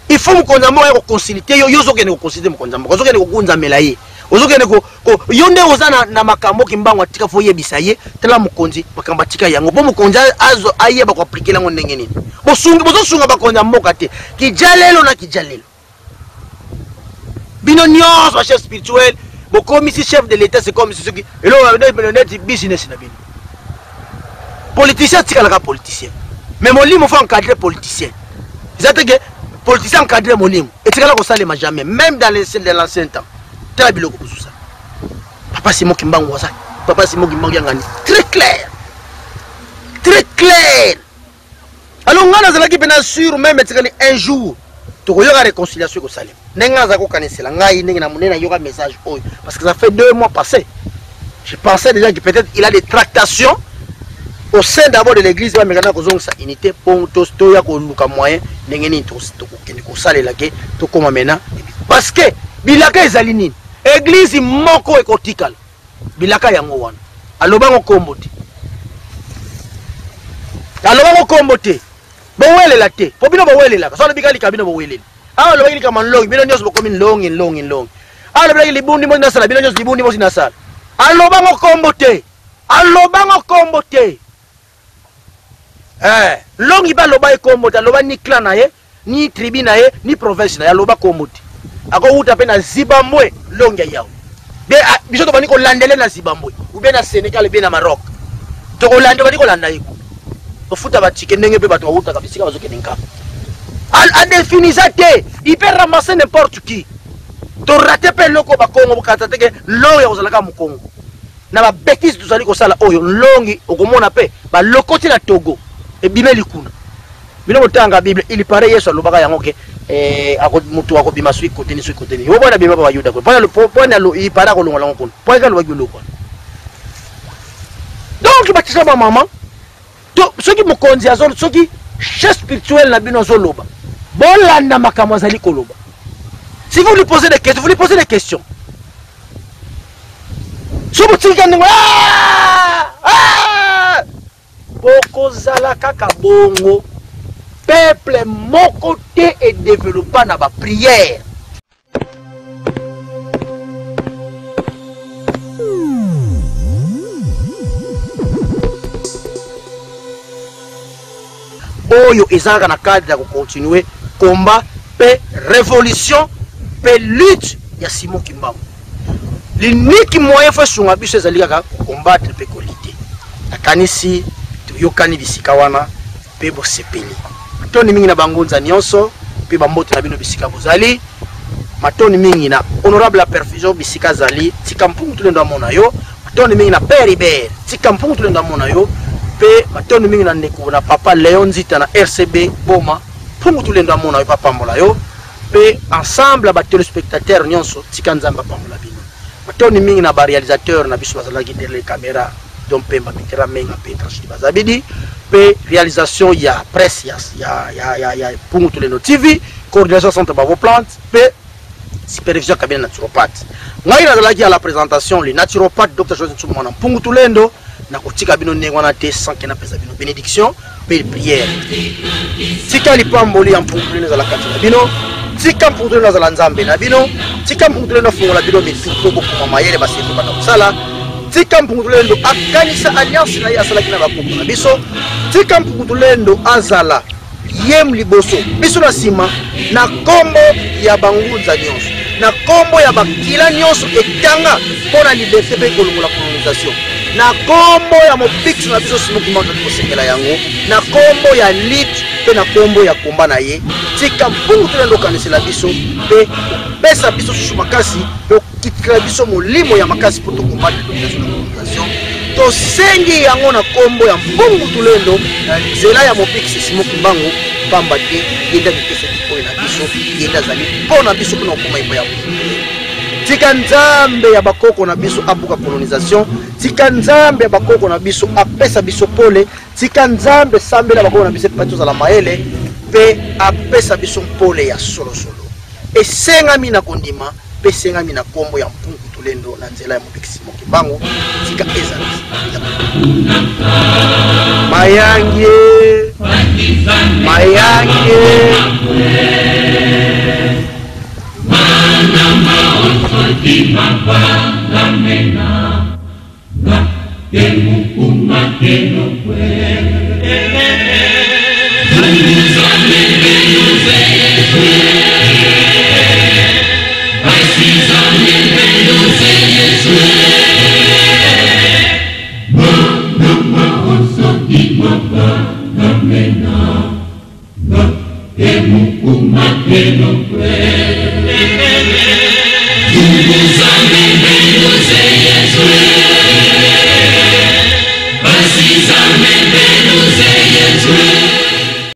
Il faut me condamner à concilier. Yo zo kene ko concilier mo condamner. Zo kene ko kunza melaye. Ozo kene ko yonde ozana na makambo Kimbangu atika fo yebisa ye tela mukonzi makamba tika yango bo mukonza azo ayeba ko appliquer lango ndenge nini. Bozo sunga bakonza mboka te. Kijalelo na kijalelo. Bino nyonso chef spirituel. Comme ici chef de l'état c'est comme ceux qui et là on a dit business na bino politicien tika la politicien mais mon limo faut encadrer politicien c'est que politicien encadrer mon limo et tika la ko salema jamais même dans l'ancien temps tela biloko kususa papa Simo Kimbangu wasa papa Simo Kimbangu Kiangani très clair alors ngana zala ki pena sur même tika un jour to ko yoka réconciliation ko salema nenga za ko kanisela ngai ndenge na munena yoka message oyo parce que ça fait 2 mois passés. Je pensais déjà que peut-être il a des tractations au sein d'abord de l'église va mekana ko zonga sa unité pour to ya ko luka moyen ndenge ni to kende ko salela ke to koma mena parce que bilaka ezali nini église moko ekotikala bilaka yango wana aloba ngo kombote bo wele la te po bino bo wele la so bikali kabino bo wele ah lo bikali kama long bino nyos bo komi long ah lo bikali libundi mo na sala bino nyos libundi mo na sala aloba ngo kombote longi ba loba kombote aloba ni clan na ye ni tribu na ye ni province na ye aloba kombote ako uta pe na Zimbabwe longi yao be biso to bani ko landele na Zimbabwe ou bien na Sénégal bien na Maroc to ko lande bani ko landa yiko to futa ba chicken ndenge pe ba to uta kabisika bazoke ninka a définisate il peut ramasser n'importe qui to rater pe loko ba Congo bukata teke lo ya ozalaka mu Congo na ba bêtise tozali kosala oyo longi okomona pe ba lokoti na Togo e bimeli kuna bino botanga Bible il paraît Yesu alobaka yango ke mutu akobima sui côté ni yo bona bima ba yuda ko pona lo il paraît ko longola ngona po ka lo bagilo ko donc batisa ba maman to soki mokonzi azolo soki chef spirituel na bino zoloba bolanda makambo azali koloba. Si vous lui posez des questions, vous lui posez des questions. Si vous dites Bokozala kaka bongo, peuple mon côté est développé dans ma prière. Oyo ezanga na cadre de continuer combat, paix, révolution. Pe lutte ya Simon Kimbangu. L'unique moyen faut sur biso ezali kaka combattre pe qualité. Akanisi tuyokani bisika wana pe bo sepeli. Matoni mingi na bangonza nyonso pe bambote na bino bisika bozali. Matoni mingi na honorable perfusion bisika zali tika mpungu tulendo mona yo. Matoni mingi na Père Ibert tika mpungu tulendo mona yo. Pe matoni mingi na ndeko na papa Léon Zita na RCB Boma mpungu tulendo mona yo papa mbola yo. Pe ensemble à téléspectateurs nyonso tikanzamba pamola bino matoni mingi na ba réalisateur na biso bazala ki derrière les caméras donc pe mabitera menga pe tranche bazabidi pe réalisation ya presse ya pungu tuleno TV coordination centre bavo plante pe supervision cabinet naturopathe ngai nazala ki à la présentation le naturopathe Dr Joseph Tsumwana pungu tulendo na kotika bino nengwana te sans que na pesa bino bénédiction pe prière tika lipamboli en pungu tulendo la katina bino tika mputu na zala nzambe na bino tika mputu na fungola bino mituko ko mayele baseto bana kusala tika mputu lendo akanisa alliance na yasala kina bakuku na biso tika mputu lendo azala yem liboso biso na sima na kombo ya bangunza nyonso na kombo ya bakila nyonso etanga pona liberté pe kolongola colonisation na kombo ya mopix na biso simo kumanda kosengela yango na kombo ya lit pe na kombo ya komba na ye tika mpungu tulendo kanisela biso pe pesa biso susu makasi pe kitila biso molimo ya makasi poto kombate colonisation to sengi yango na kombo ya mpungu tulendo na nzela ya mopix simo kumbango pamba te yenda mikese kikoye na biso yenda zali pona biso kuna okoma ipo ya tika nzambe ya bakoko na biso abuka colonisation tika nzambe ya bakoko na biso apesa biso pole tika nzambe sambela bakoko na biso pato za la maele pe apesa biso pole ya solo solo esengami na kondima pe esengami na kombo ya mpungu tulendo na nzela ya mopikisi mokibango tika ezala mayange Zungu